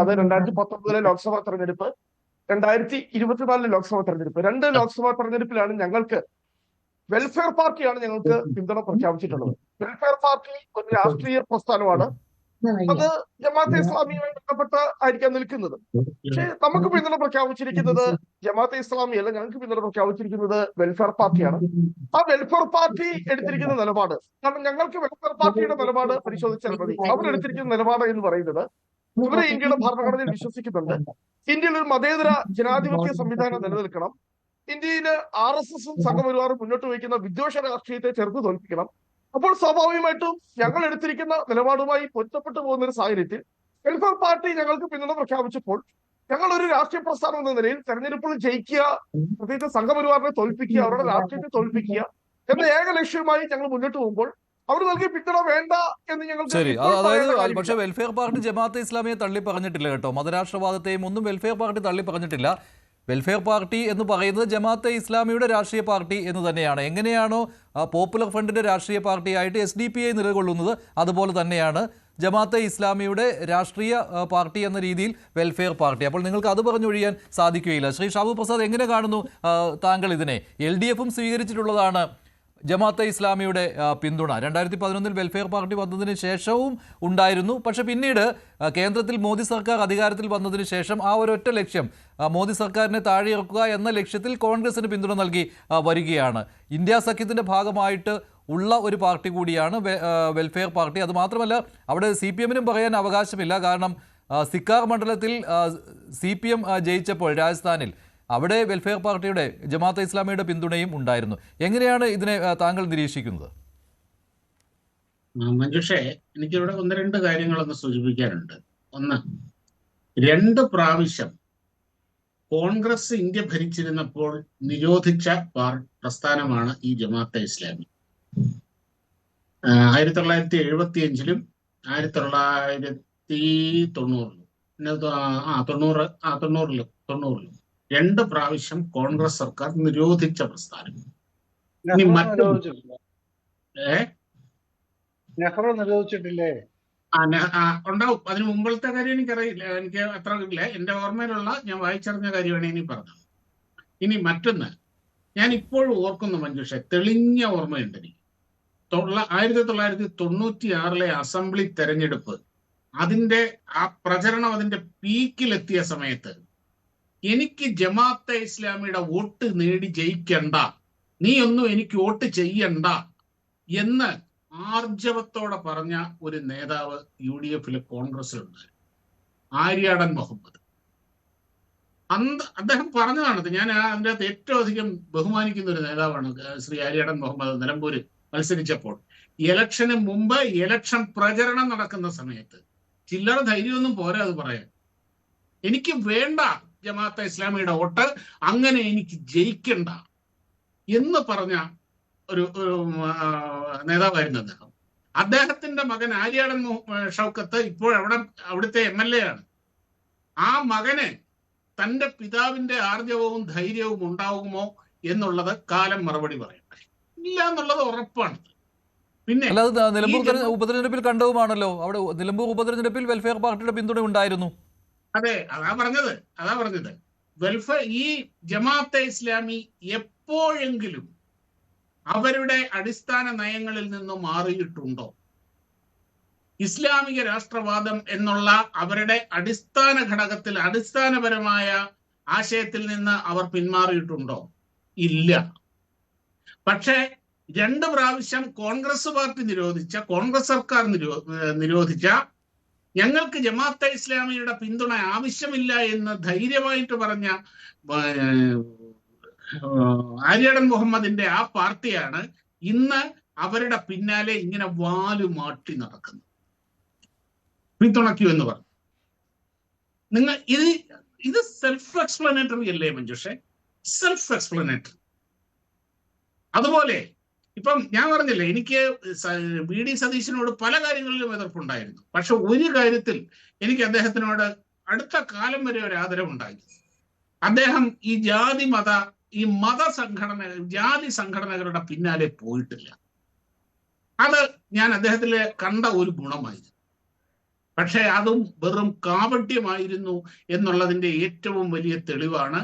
അത് 2019 ലോക്സഭാ തെരഞ്ഞെടുപ്പ്, 2024 ലോക്സഭാ തെരഞ്ഞെടുപ്പ്, 2 ലോക്സഭാ തെരഞ്ഞെടുപ്പിലാണ് ഞങ്ങൾക്ക് വെൽഫെയർ പാർട്ടിയാണ് ഞങ്ങൾക്ക് പിന്തുണ പ്രഖ്യാപിച്ചിട്ടുള്ളത്. വെൽഫെയർ പാർട്ടി ഒരു രാഷ്ട്രീയ പ്രസ്ഥാനമാണ്. അത് ജമാഅത്തെ ഇസ്ലാമിയുമായി ബന്ധപ്പെട്ട് ആയിരിക്കാൻ നിൽക്കുന്നത്. പക്ഷെ നമുക്ക് പിന്തുണ പ്രഖ്യാപിച്ചിരിക്കുന്നത് ജമാഅത്തെ ഇസ്ലാമി അല്ല, ഞങ്ങൾക്ക് പിന്തുണ പ്രഖ്യാപിച്ചിരിക്കുന്നത് വെൽഫെയർ പാർട്ടിയാണ്. ആ വെൽഫെയർ പാർട്ടി എടുത്തിരിക്കുന്ന നിലപാട്, കാരണം ഞങ്ങൾക്ക് വെൽഫെയർ പാർട്ടിയുടെ നിലപാട് പരിശോധിച്ചാൽ മതി. അവരെടുത്തിരിക്കുന്ന നിലപാട് എന്ന് പറയുന്നത്, ഇവരെ ഇന്ത്യയുടെ ഭരണഘടനയിൽ വിശ്വസിക്കുന്നുണ്ട്. ഇന്ത്യയിൽ ഒരു മതേതര ജനാധിപത്യ സംവിധാനം നിലനിൽക്കണം. ഇന്ത്യയില് RSSഉം സംഘപരിവാറും മുന്നോട്ട് വയ്ക്കുന്ന വിദ്വേഷ രാഷ്ട്രീയത്തെ ചെറുത്ത് തോൽപ്പിക്കണം. അപ്പോൾ സ്വാഭാവികമായിട്ടും ഞങ്ങൾ എടുത്തിരിക്കുന്ന നിലപാടുമായി പൊരുത്തപ്പെട്ടു പോകുന്ന ഒരു സാഹചര്യത്തിൽ വെൽഫെയർ പാർട്ടി ഞങ്ങൾക്ക് പിന്തുണ പ്രഖ്യാപിച്ചപ്പോൾ ഞങ്ങൾ ഒരു രാഷ്ട്രീയ പ്രസ്ഥാനം എന്ന നിലയിൽ തെരഞ്ഞെടുപ്പിൽ ജയിക്കുക, പ്രത്യേകിച്ച് സംഘപരിവാറിനെ തോൽപ്പിക്കുക, അവരുടെ രാഷ്ട്രീയത്തെ തോൽപ്പിക്കുക എന്ന ഏക ലക്ഷ്യവുമായി ഞങ്ങൾ മുന്നോട്ട് പോകുമ്പോൾ അവർ നൽകിയ പിന്തുണ വേണ്ട എന്ന് ഞങ്ങൾ. ശരി, അതായത് പക്ഷേ വെൽഫെയർ പാർട്ടി ജമാഅത്തെ ഇസ്ലാമിയെ തള്ളി പറഞ്ഞിട്ടില്ല കേട്ടോ. മതരാഷ്ട്രവാദത്തെയും ഒന്നും വെൽഫെയർ പാർട്ടി തള്ളി പറഞ്ഞിട്ടില്ല. വെൽഫെയർ പാർട്ടി എന്ന് പറയുന്നത് ജമാഅത്തെ ഇസ്ലാമിയുടെ രാഷ്ട്രീയ പാർട്ടി എന്ന് തന്നെയാണ്. എങ്ങനെയാണോ പോപ്പുലർ ഫ്രണ്ടിന്റെ രാഷ്ട്രീയ പാർട്ടിയായിട്ട് SDPI നിലകൊള്ളുന്നത്, അതുപോലെ തന്നെയാണ് ജമാഅത്തെ ഇസ്ലാമിയുടെ രാഷ്ട്രീയ പാർട്ടി എന്ന രീതിയിൽ വെൽഫെയർ പാർട്ടി. അപ്പോൾ നിങ്ങൾക്ക് അത് പറഞ്ഞൊഴിയാൻ സാധിക്കുകയില്ല. ശ്രീ ഷാബു പ്രസാദ്, എങ്ങനെ കാണുന്നു താങ്കൾ ഇതിനെ? LDFും സ്വീകരിച്ചിട്ടുള്ളതാണ് ജമാഅത്തെ ഇസ്ലാമിയുടെ പിന്തുണ. 2011 വെൽഫെയർ പാർട്ടി വന്നതിന് ശേഷവും ഉണ്ടായിരുന്നു. പക്ഷെ പിന്നീട് കേന്ദ്രത്തിൽ മോദി സർക്കാർ അധികാരത്തിൽ വന്നതിന് ശേഷം ആ ഒരൊറ്റ ലക്ഷ്യം, മോദി സർക്കാരിനെ താഴെയിറക്കുക എന്ന ലക്ഷ്യത്തിൽ കോൺഗ്രസിന് പിന്തുണ നൽകി വരികയാണ്. ഇന്ത്യ സഖ്യത്തിൻ്റെ ഭാഗമായിട്ട് ഉള്ള ഒരു പാർട്ടി കൂടിയാണ് വെൽഫെയർ പാർട്ടി. അതുമാത്രമല്ല, അവിടെ CPMനും പറയാൻ അവകാശമില്ല. കാരണം സിക്കാർ മണ്ഡലത്തിൽ CPM ജയിച്ചപ്പോൾ രാജസ്ഥാനിൽ അവിടെ വെൽഫെയർ പാർട്ടിയുടെ, ജമാഅത്തെ ഇസ്ലാമിയുടെ പിന്തുണയും ഉണ്ടായിരുന്നു. എങ്ങനെയാണ് ഇതിനെ താങ്കൾ നിരീക്ഷിക്കുന്നത്? മഞ്ജുഷേ, എനിക്കിവിടെ 1-2 കാര്യങ്ങളൊന്ന് സൂചിപ്പിക്കാനുണ്ട്. ഒന്ന്, 2 പ്രാവശ്യം കോൺഗ്രസ് ഇന്ത്യ ഭരിച്ചിരുന്നപ്പോൾ നിരോധിച്ച പ്രസ്ഥാനമാണ് ഈ ജമാഅത്തെ ഇസ്ലാമി. 1975-ലും 1990-ലും 2 പ്രാവശ്യം കോൺഗ്രസ് സർക്കാർ നിരോധിച്ച പ്രസ്ഥാനം. ഇനി നെഹ്റു മറ്റൊന്ന് നിരോധിച്ചിട്ടില്ല. നെഹ്റു നിരോധിച്ചിട്ടില്ലേ? ഉണ്ടാവും. അതിന് മുമ്പത്തെ കാര്യം എനിക്കറിയില്ല, എനിക്ക് അത്ര ഇല്ല. എന്റെ ഓർമ്മയിലുള്ള ഞാൻ വായിച്ചറിഞ്ഞ കാര്യമാണ് ഇനി പറഞ്ഞത്. ഇനി മറ്റൊന്ന് ഞാൻ ഇപ്പോഴും ഓർക്കുന്നു മഞ്ജുഷ, തെളിഞ്ഞ ഓർമ്മയുണ്ട് എനിക്ക്. 1996 അസംബ്ലി തെരഞ്ഞെടുപ്പ്, അതിന്റെ ആ പ്രചരണം അതിന്റെ പീക്കിലെത്തിയ സമയത്ത് എനിക്ക് ജമാഅത്തെ ഇസ്ലാമിയുടെ വോട്ട് നേടി ജയിക്കണ്ട, നീ ഒന്നും എനിക്ക് വോട്ട് ചെയ്യണ്ട എന്ന് ആർജവത്തോടെ പറഞ്ഞ ഒരു നേതാവ് UDF-ലെ കോൺഗ്രസിലുണ്ട്, ആര്യാടൻ മുഹമ്മദ്. അദ്ദേഹം പറഞ്ഞതാണത്. ഞാൻ അതിൻ്റെ അകത്ത് ഏറ്റവും അധികം ബഹുമാനിക്കുന്ന ഒരു നേതാവാണ് ശ്രീ ആര്യാടൻ മുഹമ്മദ്. നിലമ്പൂര് മത്സരിച്ചപ്പോൾ ഇലക്ഷന് മുമ്പ് ഇലക്ഷൻ പ്രചരണം നടക്കുന്ന സമയത്ത് ചില്ലറ ധൈര്യമൊന്നും പോരാ അത് പറയാൻ. എനിക്ക് വേണ്ട ജമാഅത്തെ ഇസ്ലാമിയുടെ വോട്ട്, അങ്ങനെ എനിക്ക് ജയിക്കണ്ട എന്ന് പറഞ്ഞ ഒരു നേതാവായിരുന്നു അദ്ദേഹം. അദ്ദേഹത്തിന്റെ മകൻ ആര്യാടൻ ഷൗക്കത്ത് ഇപ്പോൾ അവിടുത്തെ MLA ആണ്. ആ മകന് തന്റെ പിതാവിന്റെ ആർജവവും ധൈര്യവും ഉണ്ടാവുമോ എന്നുള്ളത് കാലം മറുപടി പറയട്ടെ. ഇല്ല എന്നുള്ളത് ഉറപ്പാണ്. പിന്നെ അല്ലാതെ നിലമ്പൂർ ഉപതെരഞ്ഞെടുപ്പിൽ കണ്ടതുമാണല്ലോ, അവിടെ നിലമ്പൂർ ഉപതെരഞ്ഞെടുപ്പിൽ വെൽഫെയർ പാർട്ടിയുടെ പിന്തുണ ഉണ്ടായിരുന്നു. അതെ, അതാ പറഞ്ഞത് വെൽഫെയർ ഈ ജമാഅത്തെ ഇസ്ലാമി എപ്പോഴെങ്കിലും അവരുടെ അടിസ്ഥാന നയങ്ങളിൽ നിന്നും മാറിയിട്ടുണ്ടോ? ഇസ്ലാമിക രാഷ്ട്രവാദം എന്നുള്ള അവരുടെ അടിസ്ഥാന ഘടകത്തിൽ, അടിസ്ഥാനപരമായ ആശയത്തിൽ നിന്ന് അവർ പിന്മാറിയിട്ടുണ്ടോ? ഇല്ല. പക്ഷേ 2 പ്രാവശ്യം കോൺഗ്രസ് പാർട്ടി കോൺഗ്രസ് സർക്കാർ നിരോധിച്ച, ഞങ്ങൾക്ക് ജമാഅത്തെ ഇസ്ലാമിയുടെ പിന്തുണ ആവശ്യമില്ല എന്ന് ധൈര്യമായിട്ട് പറഞ്ഞ ആര്യാടൻ മുഹമ്മദിന്റെ ആ പാർട്ടിയാണ് ഇന്ന് അവരുടെ പിന്നാലെ ഇങ്ങനെ വാലുമാട്ടി നടക്കുന്നത്. പിന്തുണയ്ക്കൂ എന്ന് പറഞ്ഞു. നിങ്ങൾ ഇത് സെൽഫ് എക്സ്പ്ലനേറ്ററി അല്ലേ മഞ്ജുഷേ? Self explanatory. അതുപോലെ ഇപ്പം ഞാൻ പറഞ്ഞില്ലേ, എനിക്ക് VD സതീശനോട് പല കാര്യങ്ങളിലും എതിർപ്പുണ്ടായിരുന്നു. പക്ഷെ ഒരു കാര്യത്തിൽ എനിക്ക് അദ്ദേഹത്തിനോട് അടുത്ത കാലം വരെ ഒരു ആദരവുണ്ടായി. അദ്ദേഹം ഈ ജാതി സംഘടനകളുടെ പിന്നാലെ പോയിട്ടില്ല. അത് ഞാൻ അദ്ദേഹത്തിൽ കണ്ട ഒരു ഗുണമായിരുന്നു. പക്ഷെ അതും വെറും കാപട്യമായിരുന്നു എന്നുള്ളതിന്റെ ഏറ്റവും വലിയ തെളിവാണ്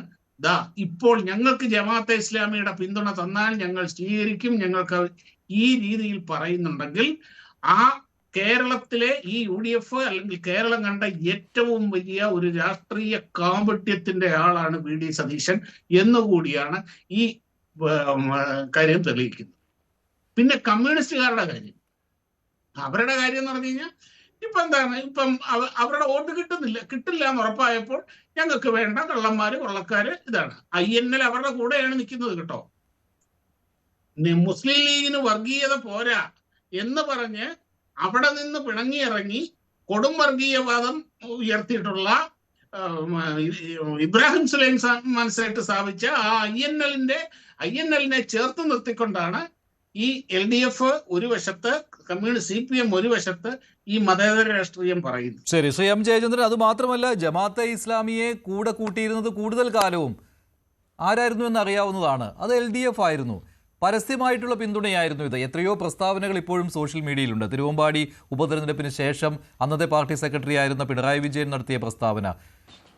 ഇപ്പോൾ ഞങ്ങൾക്ക് ജമാഅത്തെ ഇസ്ലാമിയുടെ പിന്തുണ തന്നാൽ ഞങ്ങൾ സ്വീകരിക്കും, ഞങ്ങൾക്ക് ഈ രീതിയിൽ പറയുന്നുണ്ടെങ്കിൽ ആ കേരളത്തിലെ ഈ UDF അല്ലെങ്കിൽ കേരളം കണ്ട ഏറ്റവും വലിയ ഒരു രാഷ്ട്രീയ കാപട്യത്തിന്റെ ആളാണ് VD സതീശൻ എന്നുകൂടിയാണ് ഈ കാര്യം തെളിയിക്കുന്നത്. പിന്നെ കമ്മ്യൂണിസ്റ്റുകാരുടെ കാര്യം, അവരുടെ കാര്യം എന്ന് പറഞ്ഞു കഴിഞ്ഞാൽ ഇപ്പൊ എന്താണ്, ഇപ്പം അവരുടെ വോട്ട് കിട്ടില്ല എന്ന് ഉറപ്പായപ്പോൾ ഞങ്ങൾക്ക് വേണ്ട കള്ളന്മാര് കൊള്ളക്കാര് ഇതാണ്. INL അവരുടെ കൂടെയാണ് നിൽക്കുന്നത് കേട്ടോ. മുസ്ലിം ലീഗിന് വർഗീയത പോരാ എന്ന് പറഞ്ഞ് അവിടെ നിന്ന് പിണങ്ങിയിറങ്ങി കൊടും വർഗീയവാദം ഉയർത്തിയിട്ടുള്ള ഇബ്രാഹിം സുലൈമാനായിട്ട് സ്ഥാപിച്ച ആ INL-നെ ചേർത്ത് നിർത്തിക്കൊണ്ടാണ് ഈ LDF ഒരു വശത്ത്, CPM ഒരു വശത്ത് ഈ മതേതര രാഷ്ട്രീയം പറയുന്നു. ശരി, ശ്രീ M. ജയചന്ദ്രൻ, അത് മാത്രമല്ല ജമാഅത്തെ ഇസ്ലാമിയെ കൂടെ കൂട്ടിയിരുന്നത് കൂടുതൽ കാലവും ആരായിരുന്നു എന്ന് അറിയാവുന്നതാണ്. അത് LDF ആയിരുന്നു. പരസ്യമായിട്ടുള്ള പിന്തുണയായിരുന്നു ഇത്. എത്രയോ പ്രസ്താവനകൾ ഇപ്പോഴും സോഷ്യൽ മീഡിയയിലുണ്ട്. തിരുവമ്പാടി ഉപതെരഞ്ഞെടുപ്പിന് ശേഷം അന്നത്തെ പാർട്ടി സെക്രട്ടറി ആയിരുന്ന പിണറായി വിജയൻ നടത്തിയ പ്രസ്താവന,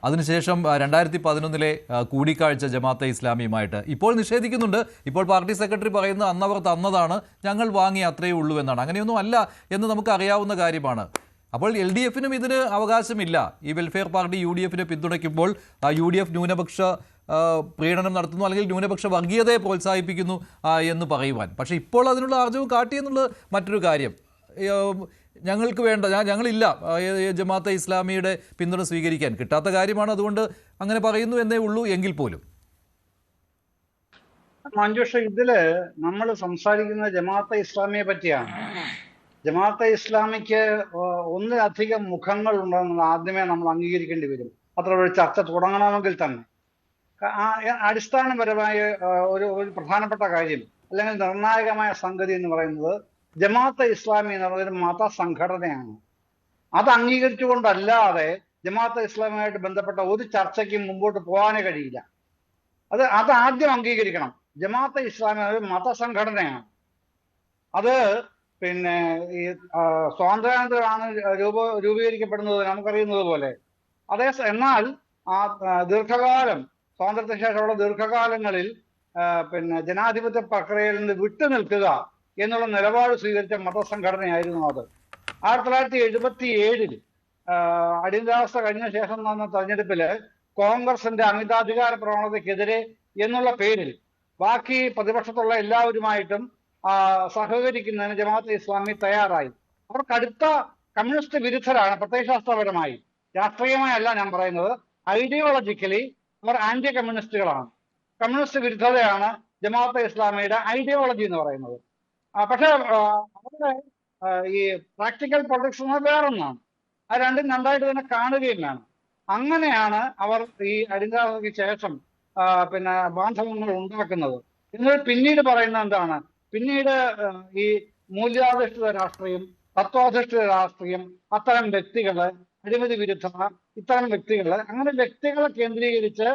അതിനുശേഷം 2011 കൂടിക്കാഴ്ച ജമാഅത്തെ ഇസ്ലാമിയുമായിട്ട് ഇപ്പോൾ നിഷേധിക്കുന്നുണ്ട്. ഇപ്പോൾ പാർട്ടി സെക്രട്ടറി പറയുന്നത് അന്നവർ തന്നതാണ്, ഞങ്ങൾ വാങ്ങി അത്രയേ ഉള്ളൂ എന്നാണ്. അങ്ങനെയൊന്നും അല്ല എന്ന് നമുക്ക് അറിയാവുന്ന കാര്യമാണ്. അപ്പോൾ LDF-നും ഇതിന് അവകാശമില്ല. ഈ വെൽഫെയർ പാർട്ടി UDF-നെ പിന്തുണയ്ക്കുമ്പോൾ UDF ന്യൂനപക്ഷ പ്രീണനം നടത്തുന്നു അല്ലെങ്കിൽ ന്യൂനപക്ഷ വർഗീയതയെ പ്രോത്സാഹിപ്പിക്കുന്നു എന്ന് പറയുവാൻ. പക്ഷേ ഇപ്പോൾ അതിനുള്ള ആർജവും കാട്ടിയെന്നുള്ളത് മറ്റൊരു കാര്യം. ഞങ്ങൾക്ക് വേണ്ട, ഞങ്ങളില്ല ജമാഅത്തെ ഇസ്ലാമിയുടെ പിന്തുണ സ്വീകരിക്കാൻ, കിട്ടാത്ത കാര്യമാണ്, അതുകൊണ്ട് അങ്ങനെ പറയുന്നു എന്നേ ഉള്ളൂ. എങ്കിൽ പോലും മഞ്ജുഷ, ഇതില് നമ്മൾ സംസാരിക്കുന്നത് ജമാഅത്തെ ഇസ്ലാമിയെ പറ്റിയാണ്. ജമാഅത്തെ ഇസ്ലാമിക്ക് ഒന്നിലധികം മുഖങ്ങൾ ഉണ്ടെന്ന് ആദ്യമേ നമ്മൾ അംഗീകരിക്കേണ്ടി വരും. അത്ര ഒരു ചർച്ച തുടങ്ങണമെങ്കിൽ തന്നെ അടിസ്ഥാനപരമായ ഒരു പ്രധാനപ്പെട്ട കാര്യം അല്ലെങ്കിൽ നിർണായകമായ സംഗതി എന്ന് പറയുന്നത് ജമാഅത്തെ ഇസ്ലാമി എന്ന് പറയുന്ന മതസംഘടനയാണ്. അത് അംഗീകരിച്ചുകൊണ്ടല്ലാതെ ജമാഅത്തെ ഇസ്ലാമിയുമായിട്ട് ബന്ധപ്പെട്ട ഒരു ചർച്ചയ്ക്കും മുമ്പോട്ട് പോകാനേ കഴിയില്ല. അത് ആദ്യം അംഗീകരിക്കണം. ജമാഅത്തെ ഇസ്ലാമി ഒരു മതസംഘടനയാണ്. അത് പിന്നെ ഈ സ്വാതന്ത്ര്യാനന്തരമാണ് രൂപീകരിക്കപ്പെടുന്നത്, നമുക്കറിയുന്നത് പോലെ. എന്നാൽ ആ ദീർഘകാലം സ്വാതന്ത്ര്യത്തിന് ശേഷമുള്ള ദീർഘകാലങ്ങളിൽ പിന്നെ ജനാധിപത്യ പ്രക്രിയയിൽ നിന്ന് വിട്ടുനിൽക്കുക എന്നുള്ള നിലപാട് സ്വീകരിച്ച മതസംഘടനയായിരുന്നു അത്. 1977 അടിയന്തരാവസ്ഥ കഴിഞ്ഞ ശേഷം നടന്ന തെരഞ്ഞെടുപ്പില് കോൺഗ്രസിന്റെ അമിതാധികാര പ്രവണതയ്ക്കെതിരെ എന്നുള്ള പേരിൽ ബാക്കി പ്രതിപക്ഷത്തുള്ള എല്ലാവരുമായിട്ടും സഹകരിക്കുന്നതിന് ജമാഅത്തെ ഇസ്ലാമി തയ്യാറായി. അവർ കടുത്ത കമ്മ്യൂണിസ്റ്റ് വിരുദ്ധരാണ്, പ്രത്യയശാസ്ത്രപരമായി. രാഷ്ട്രീയമായല്ല ഞാൻ പറയുന്നത്, ഐഡിയോളജിക്കലി അവർ ആന്റി കമ്മ്യൂണിസ്റ്റുകളാണ്. കമ്മ്യൂണിസ്റ്റ് വിരുദ്ധതയാണ് ജമാഅത്തെ ഇസ്ലാമിയുടെ ഐഡിയോളജി എന്ന് പറയുന്നത്. പക്ഷെ അവരുടെ ഈ പ്രാക്ടിക്കൽ പൊളിറ്റിക്സ് എന്നത് വേറൊന്നാണ്. ആ രണ്ടും രണ്ടായിട്ട് തന്നെ കാണുകയും വേണം. അങ്ങനെയാണ് അവർ ഈ അടിയന്തരാവസ്ഥയ്ക്ക് ശേഷം പിന്നെ ബാന്ധവങ്ങൾ ഉണ്ടാക്കുന്നത്. എന്നാൽ പിന്നീട് പറയുന്നത് എന്താണ്? പിന്നീട് ഈ മൂല്യാധിഷ്ഠിത രാഷ്ട്രീയം, തത്വാധിഷ്ഠിത രാഷ്ട്രീയം, അത്തരം വ്യക്തികള്, അഴിമതി വിരുദ്ധത, ഇത്തരം വ്യക്തികള്, അങ്ങനെ വ്യക്തികളെ കേന്ദ്രീകരിച്ച്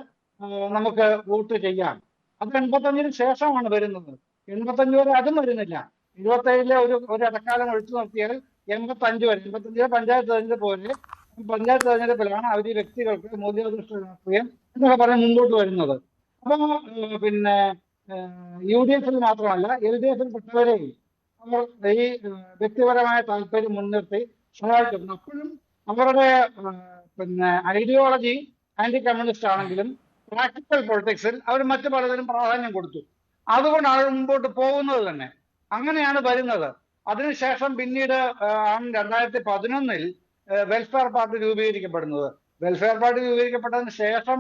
നമുക്ക് വോട്ട് ചെയ്യാം. അത് 85-ന് ശേഷമാണ് വരുന്നത്. 85 വരെ അതും വരുന്നില്ല. 77-ലെ ഒരു ഇടക്കാലം ഒഴിച്ചു നിർത്തിയാൽ 85 വരെ, 85 പഞ്ചായത്ത് തെരഞ്ഞെടുപ്പ് പോലെ, പഞ്ചായത്ത് തെരഞ്ഞെടുപ്പിലാണ് അവർ ഈ വ്യക്തികൾക്ക് മൂല്യാധിഷ്ഠിത രാഷ്ട്രീയം എന്നൊക്കെ പറഞ്ഞ് മുമ്പോട്ട് വരുന്നത്. അപ്പൊ പിന്നെ UDF-ൽ മാത്രമല്ല LDF-ൽ പെട്ടവരെയും അവർ ഈ വ്യക്തിപരമായ താല്പര്യം മുൻനിർത്തി സഹായിക്കുന്നു. അപ്പോഴും അവരുടെ പിന്നെ ഐഡിയോളജി ആന്റി കമ്മ്യൂണിസ്റ്റ് ആണെങ്കിലും പ്രാക്ടിക്കൽ പൊളിറ്റിക്സിൽ അവർ മറ്റു പലതിനും പ്രാധാന്യം കൊടുത്തു. അതുകൊണ്ടാണ് മുമ്പോട്ട് പോകുന്നത് തന്നെ. അങ്ങനെയാണ് വരുന്നത്. അതിനുശേഷം പിന്നീട് 2011-ൽ വെൽഫെയർ പാർട്ടി രൂപീകരിക്കപ്പെടുന്നത്. വെൽഫെയർ പാർട്ടി രൂപീകരിക്കപ്പെട്ടതിന് ശേഷം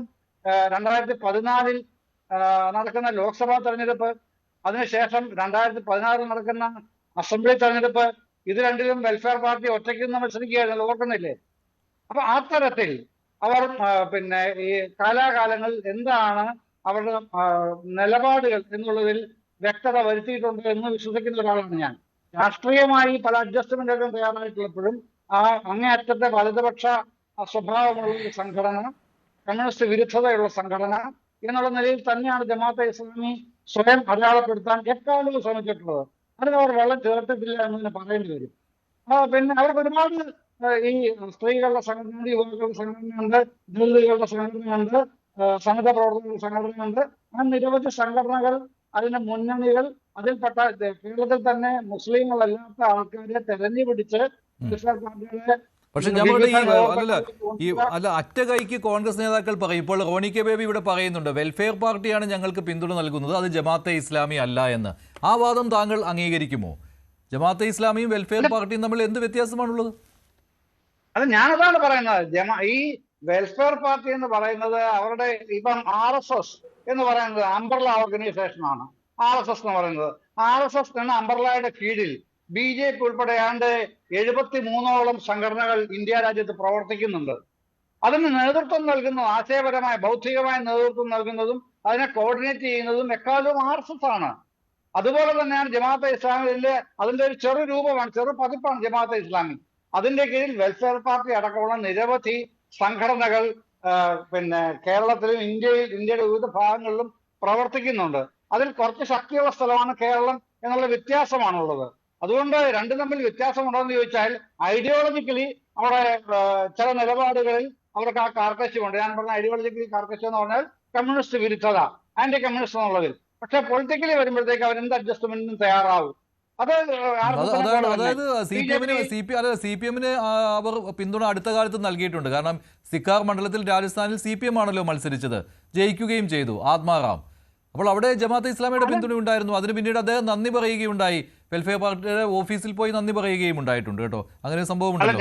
2014-ൽ നടക്കുന്ന ലോക്സഭാ തെരഞ്ഞെടുപ്പ്, അതിനുശേഷം 2016-ൽ നടക്കുന്ന അസംബ്ലി തെരഞ്ഞെടുപ്പ്, ഇത് രണ്ടിലും വെൽഫെയർ പാർട്ടി ഒറ്റയ്ക്ക് നിന്ന് മത്സരിക്കുകയായിരുന്നു, ഓർക്കുന്നില്ലേ? അപ്പൊ ആ തരത്തിൽ അവർ പിന്നെ ഈ കാലാകാലങ്ങളിൽ എന്താണ് അവരുടെ നിലപാടുകൾ എന്നുള്ളതിൽ വ്യക്തത വരുത്തിയിട്ടുണ്ട് എന്ന് വിശ്വസിക്കുന്ന ഒരാളാണ് ഞാൻ. രാഷ്ട്രീയമായി പല അഡ്ജസ്റ്റ്മെന്റുകളും തയ്യാറായിട്ടുള്ളപ്പോഴും ആ അങ്ങേയറ്റത്തെ വലതുപക്ഷ സ്വഭാവമുള്ള ഒരു സംഘടന, കമ്മ്യൂണിസ്റ്റ് വിരുദ്ധതയുള്ള സംഘടന എന്നുള്ള നിലയിൽ തന്നെയാണ് ജമാഅത്തെ ഇസ്ലാമി സ്വയം അടയാളപ്പെടുത്താൻ എക്കാലവും ശ്രമിച്ചിട്ടുള്ളത്. അതിന് അവർ വെള്ളം ചേർത്തിട്ടില്ല എന്ന് പറയേണ്ടി വരും. പിന്നെ അവർക്ക് ഒരുപാട് ഈ സ്ത്രീകളുടെ സംഘടനയുണ്ട്, യുവാക്കളുടെ സംഘടനയുണ്ട്, ദളിതുകളുടെ സംഘടനയുണ്ട്, സന്നദ്ധ പ്രവർത്തകരുടെ സംഘടനയുണ്ട്. അങ്ങനെ നിരവധി സംഘടനകൾ, അതിന്റെ മുന്നണികൾ, അതിൽപ്പെട്ട കേരളത്തിൽ തന്നെ മുസ്ലിങ്ങളല്ലാത്ത ആൾക്കാരെ തെരഞ്ഞുപിടിച്ച് പാർട്ടികളെ. പക്ഷെ അറ്റ കൈക്ക് കോൺഗ്രസ് നേതാക്കൾ പറയും. ഇപ്പോൾ റോണി കെ ബേബി ഇവിടെ പറയുന്നുണ്ട്, വെൽഫെയർ പാർട്ടിയാണ് ഞങ്ങൾക്ക് പിന്തുണ നൽകുന്നത്, അത് ജമാഅത്തെ ഇസ്ലാമി അല്ല എന്ന്. ആ വാദം താങ്കൾ അംഗീകരിക്കുമോ? ജമാഅത്തെ ഇസ്ലാമിയും വെൽഫെയർ പാർട്ടിയും തമ്മിൽ എന്ത് വ്യത്യാസമാണുള്ളത്? അത് ഞാനതാണ് പറയുന്നത്. ഈ വെൽഫെയർ പാർട്ടി എന്ന് പറയുന്നത് അവരുടെ ഇപ്പം RSS എന്ന് പറയുന്നത് അംബ്രല ഓർഗനൈസേഷൻ ആണ്. RSS എന്ന് പറയുന്നത്, RSS എന്ന അംബ്രലയുടെ കീഴിൽ BJP ഉൾപ്പെടെ 73ഓളം സംഘടനകൾ ഇന്ത്യ രാജ്യത്ത് പ്രവർത്തിക്കുന്നുണ്ട്. അതിന് നേതൃത്വം നൽകുന്നതും ആശയപരമായ ബൗദ്ധികമായ നേതൃത്വം നൽകുന്നതും അതിനെ കോർഡിനേറ്റ് ചെയ്യുന്നതും എക്കാലവും RSS ആണ്. അതുപോലെ തന്നെയാണ് ജമാഅത്തെ ഇസ്ലാമിന്റെ അതിന്റെ ഒരു ചെറു രൂപമാണ്, ചെറു പതിപ്പാണ് ജമാഅത്തെ ഇസ്ലാമി. അതിന്റെ കീഴിൽ വെൽഫെയർ പാർട്ടി അടക്കമുള്ള നിരവധി സംഘടനകൾ പിന്നെ കേരളത്തിലും ഇന്ത്യയുടെ വിവിധ ഭാഗങ്ങളിലും പ്രവർത്തിക്കുന്നുണ്ട്. അതിൽ കുറച്ച് ശക്തിയുള്ള സ്ഥലമാണ് കേരളം എന്നുള്ള വ്യത്യാസമാണുള്ളത്. അതുകൊണ്ട് രണ്ടും തമ്മിൽ വ്യത്യാസമുണ്ടോ എന്ന് ചോദിച്ചാൽ ഐഡിയോളജിക്കലി അവിടെ ചില നിലപാടുകളിൽ അവർക്ക് ആ കാർക്കശ്യമുണ്ട്. ഞാൻ പറഞ്ഞ ഐഡിയോളജിക്കലി കാർക്കശ്യം എന്ന് പറഞ്ഞാൽ കമ്മ്യൂണിസ്റ്റ് വിരുദ്ധത, ആന്റി കമ്മ്യൂണിസ്റ്റ് എന്നുള്ളതിൽ. പക്ഷെ പൊളിറ്റിക്കലി വരുമ്പോഴത്തേക്ക് അവർ എന്ത് അഡ്ജസ്റ്റ്മെന്റിനും തയ്യാറാവും. അതായത് CPM-ന് അവർ പിന്തുണ അടുത്ത കാലത്ത് നൽകിയിട്ടുണ്ട്. കാരണം സിക്കാർ മണ്ഡലത്തിൽ രാജസ്ഥാനിൽ CPM ആണല്ലോ മത്സരിച്ചത്, ജയിക്കുകയും ചെയ്തു ആത്മാറാം. അപ്പോൾ അവിടെ ജമാഅത്തെ ഇസ്ലാമിയുടെ പിന്തുണ ഉണ്ടായിരുന്നു. അതിന് പിന്നീട് അദ്ദേഹം നന്ദി പറയുകയുണ്ടായി, വെൽഫെയർ പാർട്ടിയുടെ ഓഫീസിൽ പോയി നന്ദി പറയുകയും ഉണ്ടായിട്ടുണ്ട് കേട്ടോ. അങ്ങനെ ഒരു സംഭവം ഉണ്ടല്ലോ.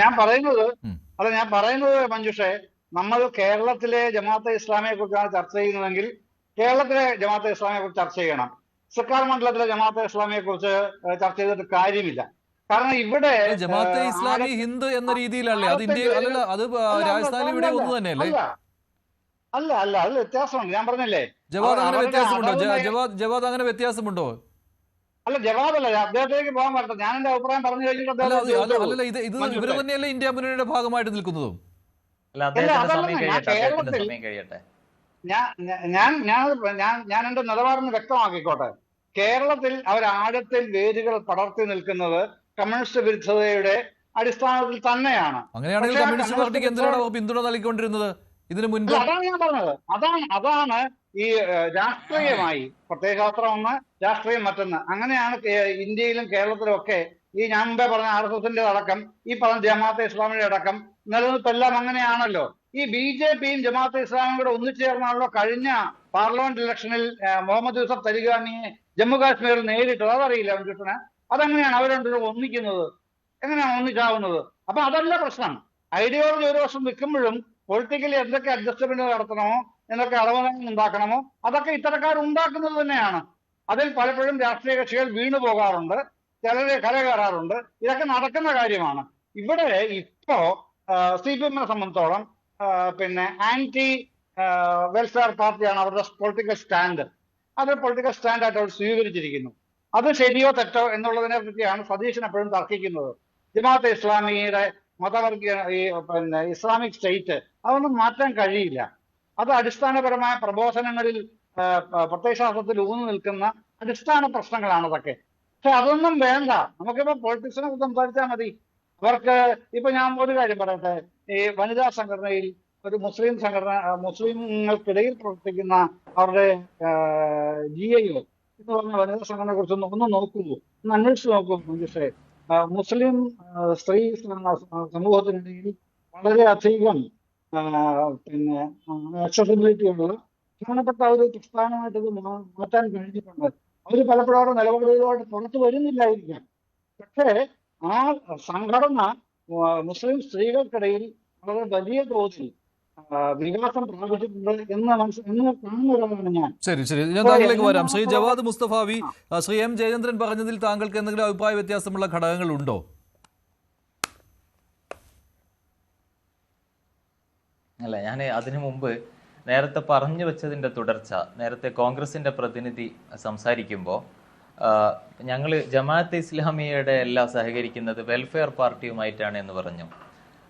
ഞാൻ പറയുന്നത് മഞ്ജുഷേ, നമ്മൾ കേരളത്തിലെ ജമാഅത്തെ ഇസ്ലാമിയെ കുറിച്ചാണ് ചർച്ച ചെയ്യുന്നതെങ്കിൽ കേരളത്തിലെ ജമാഅത്തെ ഇസ്ലാമിയെ കുറിച്ച് ചർച്ച ചെയ്യണം. സിക്കാർ മണ്ഡലത്തിലെ ജമാഅത്തെ ഇസ്ലാമിയെ കുറിച്ച് ചർച്ച ചെയ്തിട്ട് കാര്യമില്ല. കാരണം ഇവിടെ ജമാഅത്തെ ഇസ്ലാമി ഹിന്ദ് എന്ന രീതിയിലല്ലേ അത് ഇന്ത്യ അല്ലല്ല, അത് രാജസ്ഥാനിൽ ഇവിടെ ഒന്ന് തന്നെയല്ലേ? അല്ല അല്ല, അത് വ്യത്യാസമുണ്ട്. ഞാൻ പറഞ്ഞില്ലേ, ജവാദ് അങ്ങനെ വ്യത്യാസമുണ്ടോ? ജവാദ് അങ്ങനെ വ്യത്യാസമുണ്ടോ? അല്ല, ജവാദല്ല, അദ്ദേഹത്തിലേക്ക് പോകാൻ പറ്റത്തില്ല. ഞാൻ എന്റെ അഭിപ്രായം പറഞ്ഞു കഴിഞ്ഞിട്ട് അല്ലല്ല, ഇത് ഇവര് തന്നെയല്ലേ ഇന്ത്യ മുന്നണിയുടെ ഭാഗമായിട്ട് നിൽക്കുന്നതും? ഞാൻ എന്റെ നിലപാടിന് വ്യക്തമാക്കിക്കോട്ടെ. കേരളത്തിൽ ആഴത്തിൽ വേരുകൾ പടർത്തി നിൽക്കുന്നത് കമ്മ്യൂണിസ്റ്റ് വിരുദ്ധതയുടെ അടിസ്ഥാനത്തിൽ തന്നെയാണ്. അങ്ങനെയാണെങ്കിൽ കമ്മ്യൂണിസ്റ്റ് പാർട്ടിക്ക് എന്തിനാണ് അവർ പിന്തുണ നൽകിക്കൊണ്ടിരുന്നത് ഇതിനു മുൻപ്? അതാണ് ഞാൻ പറഞ്ഞത്. അതാണ് ഈ രാഷ്ട്രീയമായി പ്രത്യയശാസ്ത്രം ഒന്ന്, രാഷ്ട്രീയം മറ്റൊന്ന്. അങ്ങനെയാണ് ഇന്ത്യയിലും കേരളത്തിലും ഒക്കെ ഈ ഞാൻ മുമ്പേ പറഞ്ഞ RSSന്റെ അടക്കം, ഈ പറഞ്ഞ ജമാഅത്തെ ഇസ്ലാമിയുടെ അടക്കം നിലനിൽപ്പെല്ലാം അങ്ങനെയാണല്ലോ. ഈ BJPയും ജമാഅത്തെ ഇസ്ലാമിയും കൂടെ ഒന്നിച്ചേർന്നാണല്ലോ കഴിഞ്ഞ പാർലമെന്റ് ഇലക്ഷനിൽ മുഹമ്മദ് യൂസഫ് തരിഗാമിയെ ജമ്മു കാശ്മീരിൽ നേരിട്ടത്. അതറിയില്ല മഞ്ജുഷന്? അതെങ്ങനെയാണ് അവർ രണ്ടുപേരും ഒന്നിക്കുന്നത്? എങ്ങനെയാണ് ഒന്നിച്ചാവുന്നത്? അപ്പൊ അതല്ല പ്രശ്നം. ഐഡിയോളജി ഒരു വർഷം നിൽക്കുമ്പോഴും പൊളിറ്റിക്കലി എന്തൊക്കെ അഡ്ജസ്റ്റ്മെന്റ് നടത്തണമോ, എന്തൊക്കെ അളവനങ്ങൾ ഉണ്ടാക്കണമോ, അതൊക്കെ ഇത്തരക്കാർ ഉണ്ടാക്കുന്നത് തന്നെയാണ്. അതിൽ പലപ്പോഴും രാഷ്ട്രീയ കക്ഷികൾ വീണു പോകാറുണ്ട്, ചിലരെ കരകയറാറുണ്ട്. ഇതൊക്കെ നടക്കുന്ന കാര്യമാണ്. ഇവിടെ ഇപ്പോ CPM-നെ സംബന്ധിച്ചോളം പിന്നെ ആന്റി വെൽഫെയർ പാർട്ടിയാണ് അവരുടെ പൊളിറ്റിക്കൽ സ്റ്റാൻഡ്. അത് പൊളിറ്റിക്കൽ സ്റ്റാൻഡായിട്ട് അവർ സ്വീകരിച്ചിരിക്കുന്നു. അത് ശരിയോ തെറ്റോ എന്നുള്ളതിനെ പറ്റിയാണ് സതീശൻ എപ്പോഴും തർക്കിക്കുന്നത്. ജമാഅത്തെ ഇസ്ലാമിയുടെ മതവർഗീയ പിന്നെ ഇസ്ലാമിക് സ്റ്റേറ്റ് അതൊന്നും മാറ്റാൻ കഴിയില്ല. അത് അടിസ്ഥാനപരമായ പ്രബോധനങ്ങളിൽ പ്രത്യയശാസ്ത്രത്തിൽ ഊന്നു നിൽക്കുന്ന അടിസ്ഥാന പ്രശ്നങ്ങളാണ് അതൊക്കെ. പക്ഷെ അതൊന്നും വേണ്ട. നമുക്കിപ്പോ പൊളിറ്റിക്സിനെ സംസാരിച്ചാൽ മതി. അവർക്ക് ഇപ്പൊ ഞാൻ ഒരു കാര്യം പറയട്ടെ. ഈ വനിതാ സംഘടനയിൽ ഒരു മുസ്ലിം സംഘടന, മുസ്ലിങ്ങൾക്കിടയിൽ പ്രവർത്തിക്കുന്ന അവരുടെ GIO എന്ന് പറഞ്ഞ വനിതാ സംഘടനയെ കുറിച്ച് ഒന്ന് നോക്കൂ, ഒന്ന് അന്വേഷിച്ച് നോക്കൂ മഞ്ജുഷേ. മുസ്ലിം സ്ത്രീ സമൂഹത്തിനിടയിൽ വളരെയധികം പിന്നെ അക്സസിബിലിറ്റി ഉള്ള പ്രധാനപ്പെട്ട ഒരു പ്രസ്ഥാനമായിട്ട് ഇത് മാറ്റാൻ കഴിഞ്ഞിട്ടുണ്ട്. അവർ പലപ്പോഴും അവരുടെ നിലപാടുകളുമായിട്ട് പുറത്തു വരുന്നില്ലായിരിക്കാം. പക്ഷേ ആ സംഘടന മുസ്ലിം സ്ത്രീകൾക്കിടയിൽ വളരെ വലിയ തോതിൽ വികാസം പ്രാപിച്ചിട്ടുണ്ട് എന്ന് കാണുന്നവരാണ് ഞാൻ. ശരി, ഞാൻ താങ്കളിലേക്ക് വരാം. ശ്രീ ജവാദ് മുസ്തഫാവി, ശ്രീ M ജയചന്ദ്രൻ പറഞ്ഞതിൽ താങ്കൾക്ക് എന്തെങ്കിലും അഭിപ്രായ വ്യത്യാസമുള്ള ഘടകങ്ങൾ ഉണ്ടോ? അല്ല, ഞാൻ അതിനു മുമ്പ് നേരത്തെ പറഞ്ഞു വെച്ചതിന്റെ തുടർച്ച, നേരത്തെ കോൺഗ്രസിന്റെ പ്രതിനിധി സംസാരിക്കുമ്പോൾ ഞങ്ങൾ ജമാഅത്തെ ഇസ്ലാമിയുടെ എല്ലാം സഹകരിക്കുന്നത് വെൽഫെയർ പാർട്ടിയുമായിട്ടാണ് എന്ന് പറഞ്ഞു.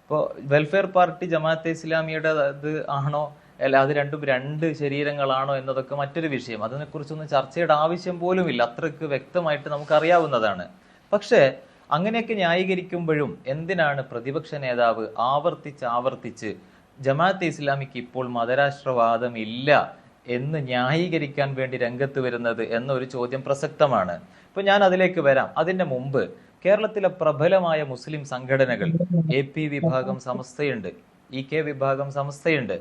ഇപ്പോൾ വെൽഫെയർ പാർട്ടി ജമാഅത്തെ ഇസ്ലാമിയുടെ ഇത് ആണോ അല്ല, അത് രണ്ടും രണ്ട് ശരീരങ്ങളാണോ എന്നതൊക്കെ മറ്റൊരു വിഷയം. അതിനെക്കുറിച്ചൊന്നും ചർച്ചയുടെ ആവശ്യം പോലുമില്ല, അത്രയ്ക്ക് വ്യക്തമായിട്ട് നമുക്കറിയാവുന്നതാണ്. പക്ഷേ അങ്ങനെയൊക്കെ ന്യായീകരിക്കുമ്പോഴും എന്തിനാണ് പ്രതിപക്ഷ നേതാവ് ആവർത്തിച്ച് ജമാഅത്തെ ഇസ്ലാമിക്ക് ഇപ്പോൾ മതരാഷ്ട്രവാദം ഇല്ല എന്ന് ന്യായീകരിക്കാൻ വേണ്ടി രംഗത്ത് വരുന്നത് എന്നൊരു ചോദ്യം പ്രസക്തമാണ്. ഇപ്പൊ ഞാൻ അതിലേക്ക് വരാം. അതിന്റെ മുമ്പ് കേരളത്തിലെ പ്രബലമായ മുസ്ലിം സംഘടനകൾ AP വിഭാഗം സമസ്തയുണ്ട്, EK വിഭാഗം സമസ്തയുണ്ട്,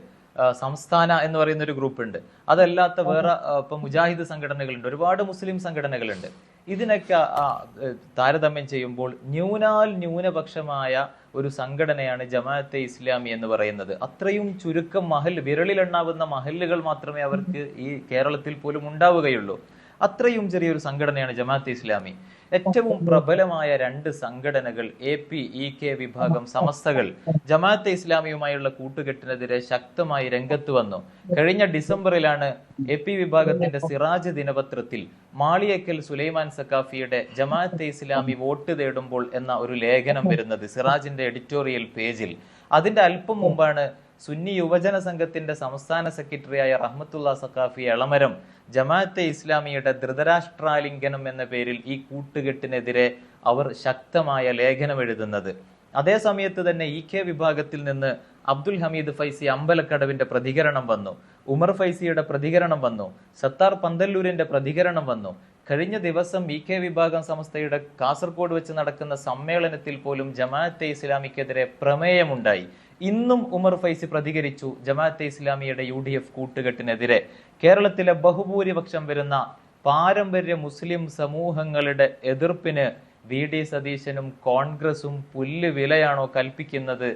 സംസ്ഥാന എന്ന് പറയുന്ന ഒരു ഗ്രൂപ്പ് ഉണ്ട്. അതല്ലാത്ത വേറെ ഇപ്പൊ മുജാഹിദ് സംഘടനകളുണ്ട്, ഒരുപാട് മുസ്ലിം സംഘടനകളുണ്ട്. ഇതിനൊക്കെ താരതമ്യം ചെയ്യുമ്പോൾ ന്യൂനപക്ഷമായ ഒരു സംഘടനയാണ് ജമാഅത്തെ ഇസ്ലാമി എന്ന് പറയുന്നത്. അത്രയും ചുരുക്കം വിരളിലെണ്ണാവുന്ന മഹല്ലുകൾ മാത്രമേ അവർക്ക് ഈ കേരളത്തിൽ പോലും ഉണ്ടാവുകയുള്ളൂ. അത്രയും ചെറിയൊരു സംഘടനയാണ് ജമാഅത്തെ ഇസ്ലാമി. ഏറ്റവും പ്രബലമായ രണ്ട് സംഘടനകൾ AP, EK വിഭാഗം സമസ്തകൾ ജമാഅത്തെ ഇസ്ലാമിയുമായുള്ള കൂട്ടുകെട്ടിനെതിരെ ശക്തമായി രംഗത്ത് വന്നു. കഴിഞ്ഞ ഡിസംബറിലാണ് AP വിഭാഗത്തിന്റെ സിറാജ് ദിനപത്രത്തിൽ മാളിയേക്കൽ സുലൈമാൻ സക്കാഫിയുടെ ജമാഅത്തെ ഇസ്ലാമി വോട്ട് തേടുമ്പോൾ എന്ന ഒരു ലേഖനം വരുന്നത് സിറാജിന്റെ എഡിറ്റോറിയൽ പേജിൽ. അതിന്റെ അല്പം മുമ്പാണ് സുന്നി യുവജന സംഘത്തിന്റെ സംസ്ഥാന സെക്രട്ടറിയായ റഹ്മത്തുള്ള സക്കാഫി എളമരം ജമാഅത്തെ ഇസ്ലാമിയുടെ ധൃതരാഷ്ട്രാലിംഗനം എന്ന പേരിൽ ഈ കൂട്ടുകെട്ടിനെതിരെ അവർ ശക്തമായ ലേഖനം എഴുതുന്നത്. അതേ സമയത്ത് തന്നെ EK വിഭാഗത്തിൽ നിന്ന് അബ്ദുൽ ഹമീദ് ഫൈസി അമ്പലക്കടവിന്റെ പ്രതികരണം വന്നു, ഉമർ ഫൈസിയുടെ പ്രതികരണം വന്നു, സത്താർ പന്തല്ലൂരിന്റെ പ്രതികരണം വന്നു. കഴിഞ്ഞ ദിവസം EK വിഭാഗം സംസ്ഥയുടെ കാസർഗോഡ് വെച്ച് നടക്കുന്ന സമ്മേളനത്തിൽ പോലും ജമാഅത്തെ ഇസ്ലാമിക്കെതിരെ പ്രമേയമുണ്ടായി. ഇന്നും ഉമർ ഫൈസി പ്രതികരിച്ചു ജമാഅത്തെ ഇസ്ലാമിയുടെ UDF കൂട്ടുകെട്ടിനെതിരെ. കേരളത്തിലെ ബഹുഭൂരിപക്ഷം വരുന്ന പാരമ്പര്യ മുസ്ലിം സമൂഹങ്ങളുടെ എതിർപ്പിന് VD സതീശനും കോൺഗ്രസും പുല്ല് വിലയാണോ കൽപ്പിക്കുന്നത്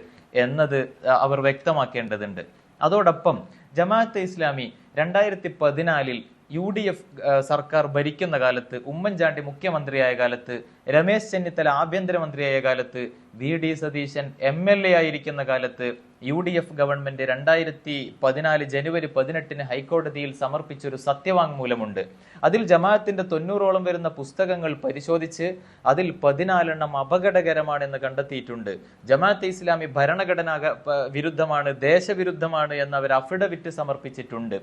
എന്നത് അവർ വ്യക്തമാക്കേണ്ടതുണ്ട്. അതോടൊപ്പം ജമാഅത്തെ ഇസ്ലാമി 2014 UDF സർക്കാർ ഭരിക്കുന്ന കാലത്ത്, ഉമ്മൻചാണ്ടി മുഖ്യമന്ത്രിയായ കാലത്ത്, രമേശ് ചെന്നിത്തല ആഭ്യന്തരമന്ത്രിയായ കാലത്ത്, VD സതീശൻ MLA ആയിരിക്കുന്ന കാലത്ത് UDF ഗവൺമെന്റ് 2014 ജനുവരി 18 ഹൈക്കോടതിയിൽ സമർപ്പിച്ചൊരു സത്യവാങ്മൂലമുണ്ട്. അതിൽ ജമാഅത്തിന്റെ 90ഓളം വരുന്ന പുസ്തകങ്ങൾ പരിശോധിച്ച് അതിൽ 14 അപകടകരമാണെന്ന് കണ്ടെത്തിയിട്ടുണ്ട്. ജമാഅത്തെ ഇസ്ലാമി ഭരണഘടനാ വിരുദ്ധമാണ്, ദേശവിരുദ്ധമാണ് എന്ന് അവർ അഫിഡവിറ്റ് സമർപ്പിച്ചിട്ടുണ്ട്.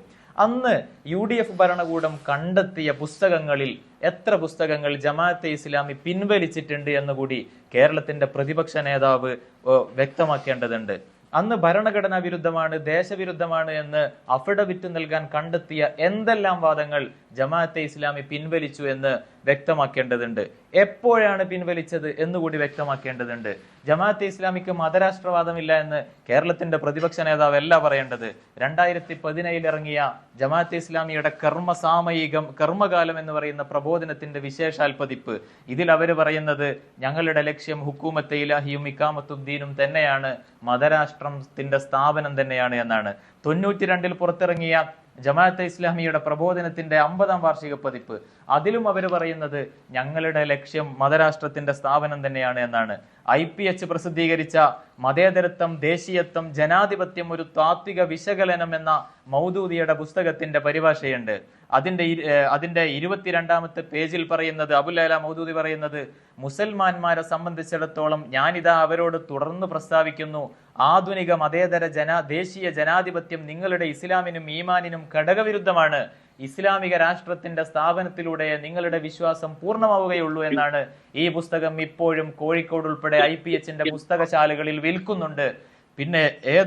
അന്ന് UDF ഭരണകൂടം കണ്ടെത്തിയ പുസ്തകങ്ങളിൽ എത്ര പുസ്തകങ്ങൾ ജമാഅത്തെ ഇസ്ലാമി പിൻവലിച്ചിട്ടുണ്ട് എന്നുകൂടി കേരളത്തിന്റെ പ്രതിപക്ഷ നേതാവ് വ്യക്തമാക്കേണ്ടതുണ്ട്. അന്ന് ഭരണഘടനാ വിരുദ്ധമാണ്, ദേശവിരുദ്ധമാണ് എന്ന് അഫിഡവിറ്റ് നൽകാൻ കണ്ടെത്തിയ എന്തെല്ലാം വാദങ്ങൾ ജമാഅത്തെ ഇസ്ലാമി പിൻവലിച്ചു എന്ന് വ്യക്തമാക്കേണ്ടതുണ്ട്. എപ്പോഴാണ് പിൻവലിച്ചത് എന്നുകൂടി വ്യക്തമാക്കേണ്ടതുണ്ട്. ജമാഅത്തെ ഇസ്ലാമിക്ക് മതരാഷ്ട്രവാദമില്ല എന്ന് കേരളത്തിന്റെ പ്രതിപക്ഷ നേതാവ് അല്ല പറയേണ്ടത്. 2017 ഇറങ്ങിയ ജമാഅത്തെ ഇസ്ലാമിയുടെ കർമ്മകാലം എന്ന് പറയുന്ന പ്രബോധനത്തിന്റെ വിശേഷാൽ പതിപ്പ്, ഇതിൽ അവർ പറയുന്നത് ഞങ്ങളുടെ ലക്ഷ്യം ഹുക്കൂമത്തെ ഇലാഹിയും ഇഖാമത്തുദ്ദീനും തന്നെയാണ്, മതരാഷ്ട്രത്തിന്റെ സ്ഥാപനം തന്നെയാണ് എന്നാണ്. 92 പുറത്തിറങ്ങിയ ജമാഅത്തെ ഇസ്ലാമിയുടെ പ്രബോധനത്തിന്റെ 50ാം വാർഷിക പതിപ്പ്, അതിലും അവർ പറയുന്നത് ഞങ്ങളുടെ ലക്ഷ്യം മതരാഷ്ട്രത്തിന്റെ സ്ഥാപനം തന്നെയാണ് എന്നാണ്. IPH പ്രസിദ്ധീകരിച്ച മതേതരത്വം, ദേശീയത്വം, ജനാധിപത്യം ഒരു താത്വിക വിശകലനം എന്ന മൗദൂദിയുടെ പുസ്തകത്തിന്റെ പരിഭാഷയുണ്ട്. അതിന്റെ 22ാമത്തെ പേജിൽ പറയുന്നത്, അബുൽ-അല മൗദൂദി പറയുന്നത്, മുസൽമാന്മാരെ സംബന്ധിച്ചിടത്തോളം ഞാനിതാ അവരോട് തുടർന്ന് പ്രസ്താവിക്കുന്നു, ആധുനിക മതേതര ദേശീയ ജനാധിപത്യം നിങ്ങളുടെ ഇസ്ലാമിനും ഈമാനിനും ഘടകവിരുദ്ധമാണ്. ഇസ്ലാമിക രാഷ്ട്രത്തിന്റെ സ്ഥാപനത്തിലൂടെ നിങ്ങളുടെ വിശ്വാസം പൂർണ്ണമാവുകയുള്ളൂ എന്നാണ് ഈ പുസ്തകം ഇപ്പോഴും കോഴിക്കോട് ഉൾപ്പെടെ IPHന്റെ പുസ്തകശാലകളിൽ വിൽക്കുന്നുണ്ട്. പിന്നെ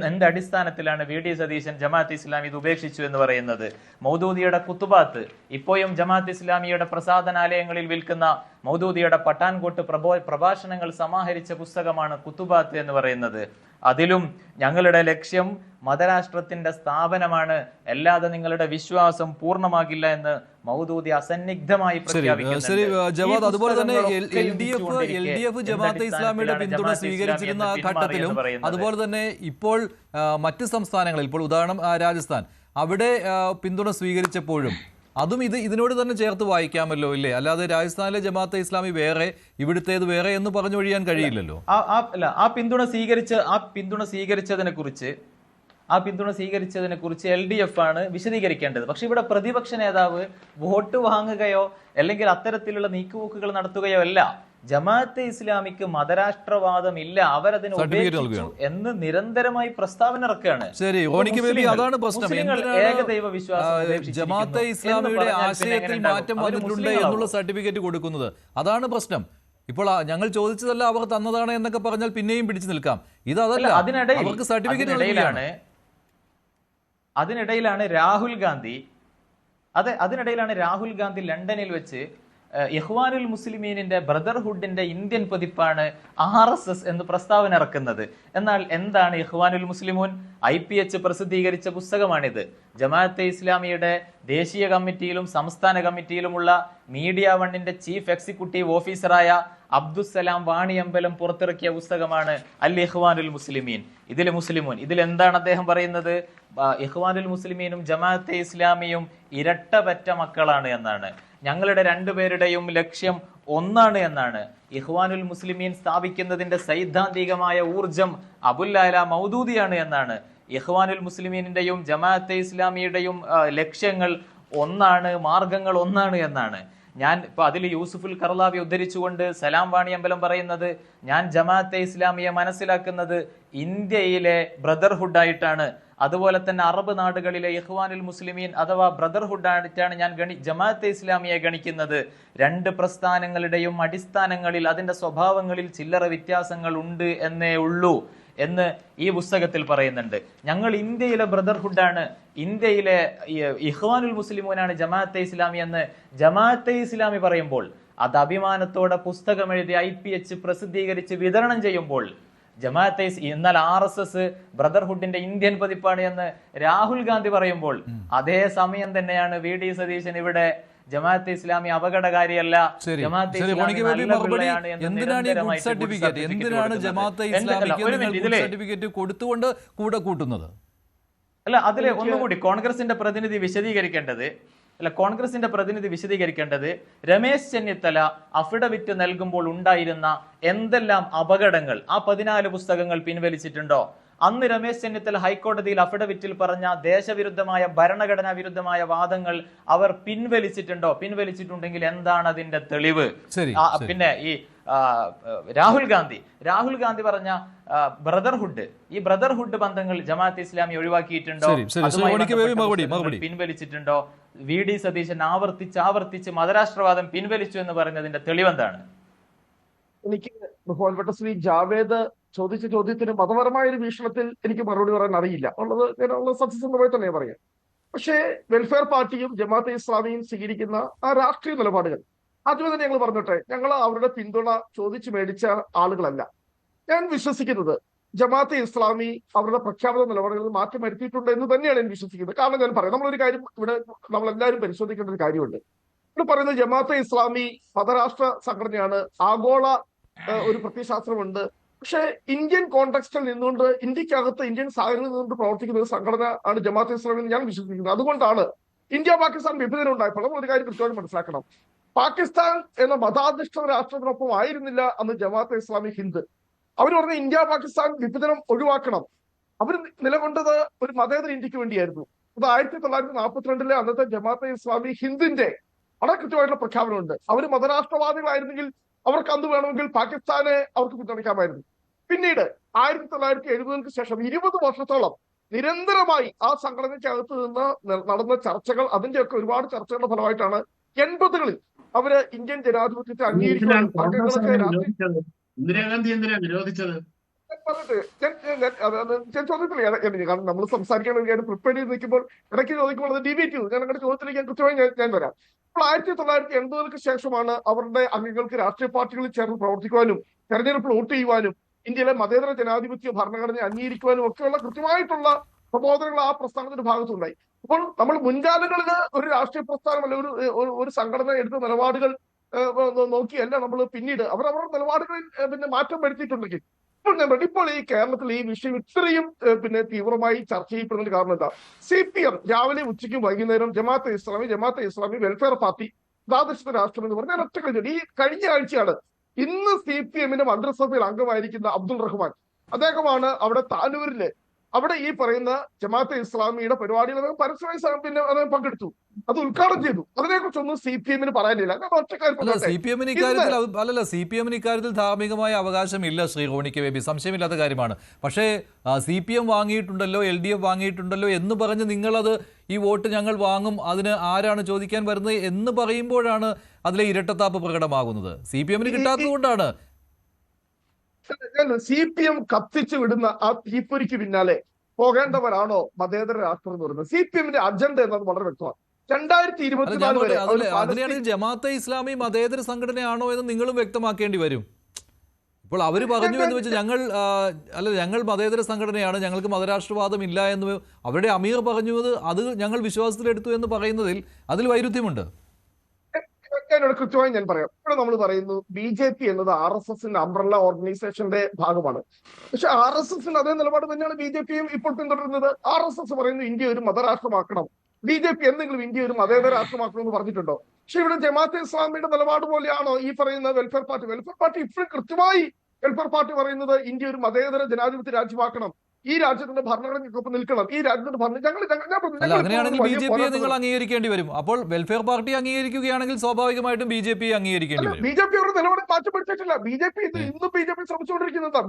എന്ത് അടിസ്ഥാനത്തിലാണ് VD സതീശൻ ജമാഅത്ത് ഇസ്ലാമി ഇത് ഉപേക്ഷിച്ചു എന്ന് പറയുന്നത്? മൗദൂദിയുടെ കുത്തുബാത്ത്, ഇപ്പോഴും ജമാഅത്ത് ഇസ്ലാമിയുടെ പ്രസാദനാലയങ്ങളിൽ വിൽക്കുന്ന മൗദൂദിയുടെ പട്ടാൻകോട്ട് പ്രഭാഷണങ്ങൾ സമാഹരിച്ച പുസ്തകമാണ് കുത്തുബാത്ത് എന്ന് പറയുന്നത്. അതിലും ഞങ്ങളുടെ ലക്ഷ്യം മതരാഷ്ട്രത്തിന്റെ സ്ഥാപനമാണ്, അല്ലാതെ നിങ്ങളുടെ വിശ്വാസം പൂർണ്ണമാകില്ല എന്ന് മൗദൂദി അസന്നിഗ്ധമായി ജവാദ്, അതുപോലെ തന്നെ LDF ജമാഅത്തെ ഇസ്ലാമിയുടെ പിന്തുണ സ്വീകരിച്ചിരുന്ന ഘട്ടത്തിലും അതുപോലെ തന്നെ ഇപ്പോൾ മറ്റ് സംസ്ഥാനങ്ങളിൽ, ഇപ്പോൾ ഉദാഹരണം രാജസ്ഥാൻ, അവിടെ പിന്തുണ സ്വീകരിച്ചപ്പോഴും അതും ഇതിനോട് തന്നെ ചേർത്ത് വായിക്കാമല്ലോ, ഇല്ലേ? അല്ലാതെ രാജസ്ഥാനിലെ ജമാഅത്തെ ഇസ്ലാമി വേറെ, ഇവിടുത്തേത് വേറെ എന്ന് പറഞ്ഞൊഴിയാൻ കഴിയില്ലല്ലോ. ആ പിന്തുണ സ്വീകരിച്ചതിനെ കുറിച്ച് LDF ആണ് വിശദീകരിക്കേണ്ടത്. പക്ഷെ ഇവിടെ പ്രതിപക്ഷ നേതാവ് വോട്ട് വാങ്ങുകയോ അല്ലെങ്കിൽ അത്തരത്തിലുള്ള നീക്കുപോക്കുകൾ നടത്തുകയോ അല്ല. ജമാഅത്തെ ഇസ്ലാമിക്ക് മതരാഷ്ട്രവാദം ഇല്ല, അവരതിന് ഉപേക്ഷിച്ചു എന്ന് നിരന്തരമായി പ്രസ്താവന ഇറക്കുകയാണ്. ശരി, അതാണ് പ്രശ്നം. ഏകദൈവ വിശ്വാസം ജമാഅത്തെ ഇസ്ലാമിയുടെ ആശയത്തിൽ മാറ്റം വന്നിട്ടുണ്ട് എന്നുള്ള സർട്ടിഫിക്കറ്റ് കൊടുക്കുന്നത്, അതാണ് പ്രശ്നം. ഇപ്പോൾ ഞങ്ങൾ ചോദിച്ചതല്ല അവർ തന്നതാണ് എന്നൊക്കെ പറഞ്ഞാൽ പിന്നെയും പിടിച്ചു നിൽക്കാം. ഇതല്ല, അവർക്ക് സർട്ടിഫിക്കറ്റ്. അതിനിടയിലാണ് രാഹുൽ ഗാന്ധി ലണ്ടനിൽ വെച്ച് ഇഖ്വാനുൽ മുസ്ലിമീനിന്റെ ബ്രദർഹുഡിന്റെ ഇന്ത്യൻ പതിപ്പാണ് RSS എന്ന് പ്രസ്താവന ഇറക്കുന്നത്. എന്നാൽ എന്താണ് ഇഖ്വാനുൽ മുസ്ലിമൂൻ? IPH പ്രസിദ്ധീകരിച്ച പുസ്തകമാണിത്. ജമാഅത്തെ ഇസ്ലാമിയുടെ ദേശീയ കമ്മിറ്റിയിലും സംസ്ഥാന കമ്മിറ്റിയിലുമുള്ള മീഡിയ വണ്ണിന്റെ ചീഫ് എക്സിക്യൂട്ടീവ് ഓഫീസറായ അബ്ദുസ്സലാം വാണിയമ്പലം പുറത്തിറക്കിയ പുസ്തകമാണ് അൽ ഇഖ്വാനുൽ മുസ്ലിമീൻ. ഇതിൽ എന്താണ് അദ്ദേഹം പറയുന്നത്? ഇഖ്വാനുൽ മുസ്ലിമീനും ജമാഅത്തെ ഇസ്ലാമിയും ഇരട്ടപറ്റ മക്കളാണ് എന്നാണ്. ഞങ്ങളുടെ രണ്ടുപേരുടെയും ലക്ഷ്യം ഒന്നാണ് എന്നാണ്. ഇഖ്വാനുൽ മുസ്ലിമീൻ സ്ഥാപിക്കുന്നതിന്റെ സൈദ്ധാന്തികമായ ഊർജം അബുൽ-അല മൗദൂദിയാണ് എന്നാണ്. ഇഖ്വാനുൽ മുസ്ലിമീനിന്റെയും ജമാഅത്തെ ഇസ്ലാമിയുടെയും ലക്ഷ്യങ്ങൾ ഒന്നാണ്, മാർഗങ്ങൾ ഒന്നാണ് എന്നാണ്. ഞാൻ ഇപ്പൊ അതിൽ യൂസുഫുൽ കർലാവി ഉദ്ധരിച്ചുകൊണ്ട് സലാം വാണിയമ്പലം പറയുന്നത്, ഞാൻ ജമാഅത്തെ ഇസ്ലാമിയെ മനസ്സിലാക്കുന്നത് ഇന്ത്യയിലെ ബ്രദർഹുഡ് ആയിട്ടാണ്, അതുപോലെ തന്നെ അറബ് നാടുകളിലെ ഇഖ്വാനുൽ മുസ്ലിമീൻ അഥവാ ബ്രദർഹുഡ് ആയിട്ടാണ് ഞാൻ ജമാഅത്തെ ഇസ്ലാമിയെ ഗണിക്കുന്നത്. രണ്ട് പ്രസ്ഥാനങ്ങളുടെയും അടിസ്ഥാനങ്ങളിൽ, അതിന്റെ സ്വഭാവങ്ങളിൽ ചില്ലറ വ്യത്യാസങ്ങൾ ഉണ്ട് എന്നേ ഉള്ളൂ എന്ന് ഈ പുസ്തകത്തിൽ പറയുന്നുണ്ട്. ഞങ്ങൾ ഇന്ത്യയിലെ ബ്രദർഹുഡാണ്, ഇന്ത്യയിലെ ഇഖ്വാനുൽ മുസ്ലിമൂനാണ് ജമാഅത്തെ ഇസ്ലാമി എന്ന് ജമാഅത്തെ ഇസ്ലാമി പറയുമ്പോൾ, അത് അഭിമാനത്തോടെ പുസ്തകം എഴുതി IPH പ്രസിദ്ധീകരിച്ച് വിതരണം ചെയ്യുമ്പോൾ, ജമാഅത്തെ എന്നാൽ RSS ബ്രദർഹുഡിന്റെ ഇന്ത്യൻ പതിപ്പാണ് എന്ന് രാഹുൽ ഗാന്ധി പറയുമ്പോൾ, അതേ സമയം തന്നെയാണ് VD സതീശൻ ഇവിടെ ജമാഅത്തെ ഇസ്ലാമി അപകടകാരിയല്ല, ജമാഅത്തെ സർട്ടിഫിക്കറ്റ് കൊടുത്തുകൊണ്ട് കൂടെ കൂട്ടുന്നത് അല്ല. അതിലെ ഒന്നുകൂടി കോൺഗ്രസിന്റെ പ്രതിനിധി വിശദീകരിക്കേണ്ടത് രമേശ് ചെന്നിത്തല അഫിഡവിറ്റ് നൽകുമ്പോൾ ഉണ്ടായിരുന്ന എന്തെല്ലാം അപകടങ്ങൾ ആ 14 പുസ്തകങ്ങൾ പിൻവലിച്ചിട്ടുണ്ടോ, അന്ന് രമേശ് ചെന്നിത്തല ഹൈക്കോടതിയിൽ അഫിഡവിറ്റിൽ പറഞ്ഞ ദേശവിരുദ്ധമായ ഭരണഘടനാ വിരുദ്ധമായ വാദങ്ങൾ അവർ പിൻവലിച്ചിട്ടുണ്ടെങ്കിൽ എന്താണ് അതിന്റെ തെളിവ്? പിന്നെ ഈ രാഹുൽ ഗാന്ധി പറഞ്ഞ ബ്രദർഹുഡ്, ഈ ബ്രദർഹുഡ് ബന്ധങ്ങൾ ജമാഅത്തെ ഇസ്ലാമി ഒഴിവാക്കിയിട്ടുണ്ടോ, പിൻവലിച്ചിട്ടുണ്ടോ? VD സതീശൻ ആവർത്തിച്ച് മതരാഷ്ട്രവാദം പിൻവലിച്ചു എന്ന് പറയുന്നതിന്റെ തെളിവെന്താണ്? എനിക്ക് ബഹുമാനപ്പെട്ട ശ്രീ ജാവേദ് ചോദിച്ച ചോദ്യത്തിന് മതപരമായ ഒരു വീക്ഷണത്തിൽ എനിക്ക് മറുപടി പറയാൻ അറിയില്ല ഉള്ളത്, ഞാനുള്ള സത്യസന്ധമായി തന്നെ പറയാം. പക്ഷേ വെൽഫെയർ പാർട്ടിയും ജമാഅത്തെ ഇസ്ലാമിയും സ്വീകരിക്കുന്ന ആ രാഷ്ട്രീയ നിലപാടുകൾ ആദ്യമേ തന്നെ ഞങ്ങൾ പറഞ്ഞോട്ടെ, ഞങ്ങൾ അവരുടെ പിന്തുണ ചോദിച്ചു മേടിച്ച ആളുകളല്ല. ഞാൻ വിശ്വസിക്കുന്നത് ജമാഅത്തെ ഇസ്ലാമി അവരുടെ പ്രഖ്യാപിത നിലപാടുകളിൽ മാറ്റം വരുത്തിയിട്ടുണ്ട് എന്ന് തന്നെയാണ് ഞാൻ വിശ്വസിക്കുന്നത്. കാരണം ഞാൻ പറയാം, നമ്മളൊരു കാര്യം ഇവിടെ നമ്മളെല്ലാവരും പരിശോധിക്കേണ്ട ഒരു കാര്യമുണ്ട്. ഇവിടെ പറയുന്നത് ജമാഅത്തെ ഇസ്ലാമി മതരാഷ്ട്ര സംഘടനയാണ്, ആഗോള ഒരു പ്രത്യയശാസ്ത്രമുണ്ട്. പക്ഷേ ഇന്ത്യൻ കോണ്ടെക്സ്റ്റിൽ നിന്നുകൊണ്ട്, ഇന്ത്യക്കകത്ത് ഇന്ത്യൻ സാഹചര്യത്തിൽ നിന്നുകൊണ്ട് പ്രവർത്തിക്കുന്ന ഒരു സംഘടന ആണ് ജമാഅത്തെ ഇസ്ലാമി എന്ന് ഞാൻ വിശ്വസിക്കുന്നത്. അതുകൊണ്ടാണ് ഇന്ത്യ പാകിസ്ഥാൻ വിഭജനം ഉണ്ടായപ്പോൾ നമ്മൾ ഒരു കാര്യം കൃത്യമായി മനസ്സിലാക്കണം. പാകിസ്ഥാൻ എന്ന മതാധിഷ്ഠിത രാഷ്ട്രത്തിനൊപ്പം ആയിരുന്നില്ല അന്ന് ജമാഅത്തെ ഇസ്ലാമി ഹിന്ദ്. അവർ പറഞ്ഞ ഇന്ത്യ പാകിസ്ഥാൻ വിഭജനം ഒഴിവാക്കണം. അവർ നിലകൊണ്ടത് ഒരു മതേതര ഇന്ത്യക്ക് വേണ്ടിയായിരുന്നു. അത് 1942 അന്നത്തെ ജമാഅത്തെ ഇസ്ലാമി ഹിന്ദിന്റെ വളരെ കൃത്യമായിട്ടുള്ള പ്രഖ്യാപനമുണ്ട്. അവർ മതരാഷ്ട്രവാദികളായിരുന്നെങ്കിൽ അവർക്ക് അന്ന് വേണമെങ്കിൽ പാകിസ്ഥാനെ അവർക്ക് പിന്തുണയ്ക്കാമായിരുന്നു. പിന്നീട് 1970 ശേഷം 20 വർഷത്തോളം നിരന്തരമായി ആ സംഘടനയ്ക്കകത്ത് നിന്ന് നടന്ന ചർച്ചകൾ, അതിന്റെയൊക്കെ ഒരുപാട് ചർച്ചകളുടെ ഫലമായിട്ടാണ് 80കളിൽ അവര് ഇന്ത്യൻ ജനാധിപത്യത്തെ അംഗീകരിക്കുന്നത്. ഇന്ദിരാഗാന്ധി എന്തിനാ നിരോധിച്ചത്? ഞാൻ ചോദ്യത്തില്ല, കാരണം നമ്മൾ സംസാരിക്കാൻ വേണ്ടി പ്രിപ്പയർ ചെയ്ത് നിൽക്കുമ്പോൾ ഇടയ്ക്ക് ചോദിക്കുമ്പോൾ അത് ഡിബേറ്റ് ചെയ്തു. ഞാൻ അങ്ങനെ ചോദ്യത്തിലേക്ക് കൃത്യമായി ഞാൻ വരാം. അപ്പോൾ 1980 ശേഷമാണ് അവരുടെ അംഗങ്ങൾക്ക് രാഷ്ട്രീയ പാർട്ടികളിൽ ചേർന്ന് പ്രവർത്തിക്കുവാനും തെരഞ്ഞെടുപ്പിൽ വോട്ട് ചെയ്യുവാനും ഇന്ത്യയിലെ മതേതര ജനാധിപത്യ ഭരണഘടനയെ അംഗീകരിക്കുവാനും ഒക്കെയുള്ള കൃത്യമായിട്ടുള്ള പ്രബോധനങ്ങൾ ആ പ്രസ്ഥാനത്തിന്റെ ഭാഗത്തുണ്ടായി. അപ്പോൾ നമ്മൾ മുൻകാലങ്ങളിൽ ഒരു രാഷ്ട്രീയ പ്രസ്ഥാനം അല്ല ഒരു സംഘടന എടുത്ത നിലപാടുകൾ നോക്കിയല്ല നമ്മൾ പിന്നീട് അവരുടെ നിലപാടുകളിൽ പിന്നെ മാറ്റം വരുത്തിയിട്ടുണ്ടെങ്കിൽ ഇപ്പോൾ ഈ കേരളത്തിൽ ഈ വിഷയം ഇത്രയും പിന്നെ തീവ്രമായി ചർച്ച ചെയ്യപ്പെടുന്നതിന് കാരണം എന്താ? CPM രാവിലെ ഉച്ചയ്ക്കും വൈകുന്നേരം ജമാഅത്തെ ഇസ്ലാമി വെൽഫെയർ പാർട്ടി പ്രാദേശിക രാഷ്ട്രം എന്ന് പറഞ്ഞാൽ ഒറ്റ കഴിഞ്ഞു. ഈ കഴിഞ്ഞ ആഴ്ചയാണ് ഇന്ന് CPM-ന്റെ മന്ത്രിസഭയിൽ അംഗമായിരിക്കുന്ന അബ്ദുൾ റഹ്മാൻ, അദ്ദേഹമാണ് അവിടെ താനൂരില് അവിടെ ഈ പറയുന്ന ജമാഅത്തെ ഇസ്ലാമിയുടെ പരിപാടികൾ പരസ്യമായി പിന്നെ അദ്ദേഹം പങ്കെടുത്തു, അത് ഉദ്ഘാടനം ചെയ്തു. അതിനെക്കുറിച്ചൊന്നും CPM-ന് പറയാനില്ല. CPM-ന് ഇക്കാര്യത്തിൽ ധാർമ്മികമായ അവകാശമില്ല ശ്രീ റോണിക്ക് ബേബി, സംശയമില്ലാത്ത കാര്യമാണ്. പക്ഷേ CPM വാങ്ങിയിട്ടുണ്ടല്ലോ, LDF വാങ്ങിയിട്ടുണ്ടല്ലോ എന്ന് പറഞ്ഞ് നിങ്ങളത് ഈ വോട്ട് ഞങ്ങൾ വാങ്ങും, അതിന് ആരാണ് ചോദിക്കാൻ വരുന്നത് എന്ന് പറയുമ്പോഴാണ് അതിലെ ഇരട്ടത്താപ്പ് പ്രകടമാകുന്നത്. CPM-ന് കിട്ടാത്തത് കൊണ്ടാണ്. CPM കത്തിച്ചു വിടുന്ന ആ തീപ്പൊരിക്ക് പിന്നാലെ പോകേണ്ടവരാണോ മതേതര രാഷ്ട്രം എന്ന് പറയുന്നത്? CPM-ന്റെ അജണ്ട എന്നത് വളരെ വ്യക്തമാണ്. 2024 വരെ അതിനെയാണെങ്കിൽ ജമാഅത്തെ ഇസ്ലാമി മതേതര സംഘടനയാണോ എന്ന് നിങ്ങളും വ്യക്തമാക്കേണ്ടി വരും. ഇപ്പോൾ അവർ പറഞ്ഞു എന്ന് വെച്ച് ഞങ്ങൾ മതേതര സംഘടനയാണ്, ഞങ്ങൾക്ക് മതരാഷ്ട്രവാദം ഇല്ല എന്ന് അവരുടെ അമീർ പറഞ്ഞു, അത് ഞങ്ങൾ വിശ്വാസത്തിലെടുത്തു എന്ന് പറയുന്നതിൽ അതിൽ വൈരുദ്ധ്യമുണ്ട്. ഞാനിവിടെ കൃത്യമായി ഞാൻ പറയാം. ഇവിടെ നമ്മൾ പറയുന്നു BJP എന്നത് RSSന്റെ അംബ്രല്ല ഓർഗനൈസേഷന്റെ ഭാഗമാണ്. പക്ഷെ RSSന്റെ അതേ നിലപാട് തന്നെയാണ് BJP-യും ഇപ്പോൾ പിന്തുടരുന്നത്. RSS പറയുന്നു ഇന്ത്യ ഒരു മതരാഷ്ട്രമാക്കണം, BJP എന്തെങ്കിലും ഇന്ത്യ ഒരു മതേതര രാഷ്ട്രമാക്കണം എന്ന് പറഞ്ഞിട്ടുണ്ടോ? പക്ഷെ ഇവിടെ ജമാഅത്തെ ഇസ്ലാമിയുടെ നിലപാട് പോലെയാണോ ഈ പറയുന്ന വെൽഫെയർ പാർട്ടി ഇപ്പോഴും കൃത്യമായി വെൽഫെയർ പാർട്ടി പറയുന്നത് ഇന്ത്യ ഒരു മതേതര ജനാധിപത്യ രാജ്യമാക്കണം, ഈ രാജ്യത്തിന്റെ ഭരണഘടനയ്ക്കൊപ്പം നിൽക്കണം, ഈ രാജ്യത്തിന്റെ അങ്ങനെയാണെങ്കിൽ BJP-യെ നിങ്ങൾ അംഗീകരിക്കേണ്ടി വരും. അപ്പോൾ വെൽഫെയർ പാർട്ടി അംഗീകരിക്കുകയാണെങ്കിൽ സ്വാഭാവികമായിട്ടും BJP അംഗീകരിക്കേണ്ടി വരും. BJP അവരുടെ നിലപാട് മാറ്റപ്പെടുത്തിയിട്ടില്ല. BJP ഇന്നും BJP ശ്രമിച്ചുകൊണ്ടിരിക്കുന്നുണ്ടോ?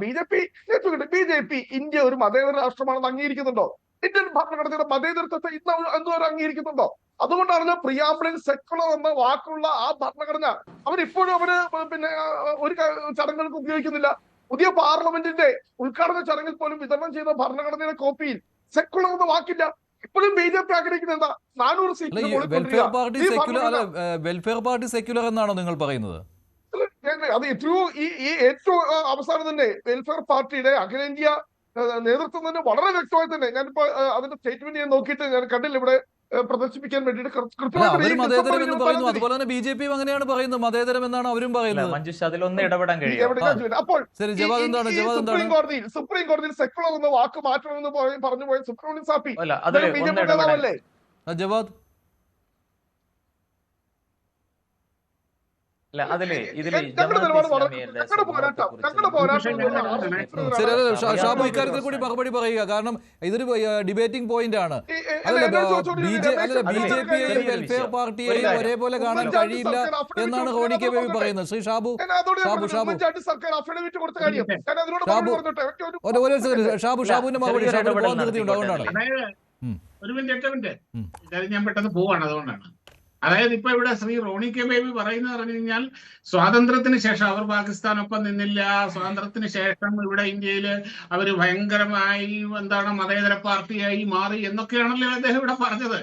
BJP ഇന്ത്യ ഒരു മതേതര രാഷ്ട്രമാണെന്ന് അംഗീകരിക്കുന്നുണ്ടോ? ഇന്ത്യൻ ഭരണഘടനയുടെ മതേതരത്വത്തെ ഇന്ന് എന്തുവരെ അംഗീകരിക്കുന്നുണ്ടോ? അതുകൊണ്ടാണ് പ്രിയാമ്പിളിൽ സെക്കുലർ എന്ന വാക്കുള്ള ആ ഭരണഘടന അവരിപ്പോഴും പിന്നെ ഒരു ചടങ്ങുകൾക്ക് ഉപയോഗിക്കുന്നില്ല. പുതിയ പാർലമെന്റിന്റെ ഉദ്ഘാടന ചടങ്ങിൽ പോലും വിതരണം ചെയ്ത ഭരണഘടനയുടെ കോപ്പിയിൽ സെക്കുലർ എന്ന വാക്കില്ല. ഇപ്പോഴും BJP ആഗ്രഹിക്കുന്നത് എന്താ? 400 സീറ്റ്. വെൽഫെയർ പാർട്ടി സെക്യുലർ എന്നാണോ നിങ്ങൾ പറയുന്നത്? അത് ഏറ്റവും അവസാനം തന്നെ വെൽഫെയർ പാർട്ടിയുടെ അഖിലേന്ത്യാ നേതൃത്വം തന്നെ വളരെ വ്യക്തമായി തന്നെ, ഞാനിപ്പോ അതിന്റെ സ്റ്റേറ്റ്മെന്റ് ഞാൻ നോക്കിയിട്ട് ഞാൻ കണ്ടില്ല ഇവിടെ പ്രദർശിപ്പിക്കാൻ വേണ്ടിയിട്ട് മതേതരം എന്ന് പറയുന്നു. അതുപോലെ തന്നെ BJP-യും അങ്ങനെയാണ് പറയുന്നത്, മതേതരം എന്നാണ് അവരും പറയുന്നത്. മഞ്ജുഷ അതിലൊന്നും ഇടപെടാൻ കഴിയും. അപ്പോൾ സുപ്രീം കോടതിയിൽ സെക്കുലർ എന്ന വാക്ക് മാറ്റണമെന്ന് പറഞ്ഞു പോയ സുപ്രീം സാപ്പി BJP ജവാദ് അല്ല ഇതില് ഞങ്ങളുടെ ജമാഅത്തെ നിലപാട് വളരെ ഇസ്ലാമിയുടെ ഞങ്ങളുടെ പോരാട്ടം ഞങ്ങളുടെ പോരാട്ടം എന്നുള്ള ശരി, അല്ല, ഷാബു ഇക്കാര്യത്തിൽ കൂടി മറുപടി പറയുക. കാരണം ഇതൊരു ഡിബേറ്റിംഗ് പോയിന്റ് ആണ്. അല്ലല്ല, BJPയെയും വെൽഫെയർ പാർട്ടിയെയും ഒരേപോലെ കാണാൻ കഴിയില്ല എന്നാണ് റോണി കെ ബേബി പറയുന്നത്. ശ്രീ ഷാബു സർക്കാർ അഫിഡവിറ്റ് കൊടുത്ത കാര്യം ഞാൻ അതിനോട് ഷാബു മറുപടി പറഞ്ഞോട്ടെ. ഒരു സെക്കൻഡ്, ഷാബുവിന്റെ മറുപടി പോകാൻ നിർത്തിയുണ്ട്, അതുകൊണ്ടാണ്. അതായത് ഒരു മിനിറ്റ് കാര്യം ഞാൻ പെട്ടെന്ന് പോവാണ്, അതുകൊണ്ടാണ്. അതായത് ഇപ്പൊ ഇവിടെ ശ്രീ റോണി കെ ബേബി പറയുന്നത് പറഞ്ഞു കഴിഞ്ഞാൽ സ്വാതന്ത്ര്യത്തിന് ശേഷം അവർ പാകിസ്ഥാനൊപ്പം നിന്നില്ല, സ്വാതന്ത്ര്യത്തിന് ശേഷം ഇവിടെ ഇന്ത്യയില് അവര് ഭയങ്കരമായി മതേതര പാർട്ടിയായി മാറി എന്നൊക്കെയാണല്ലോ അദ്ദേഹം ഇവിടെ പറഞ്ഞത്.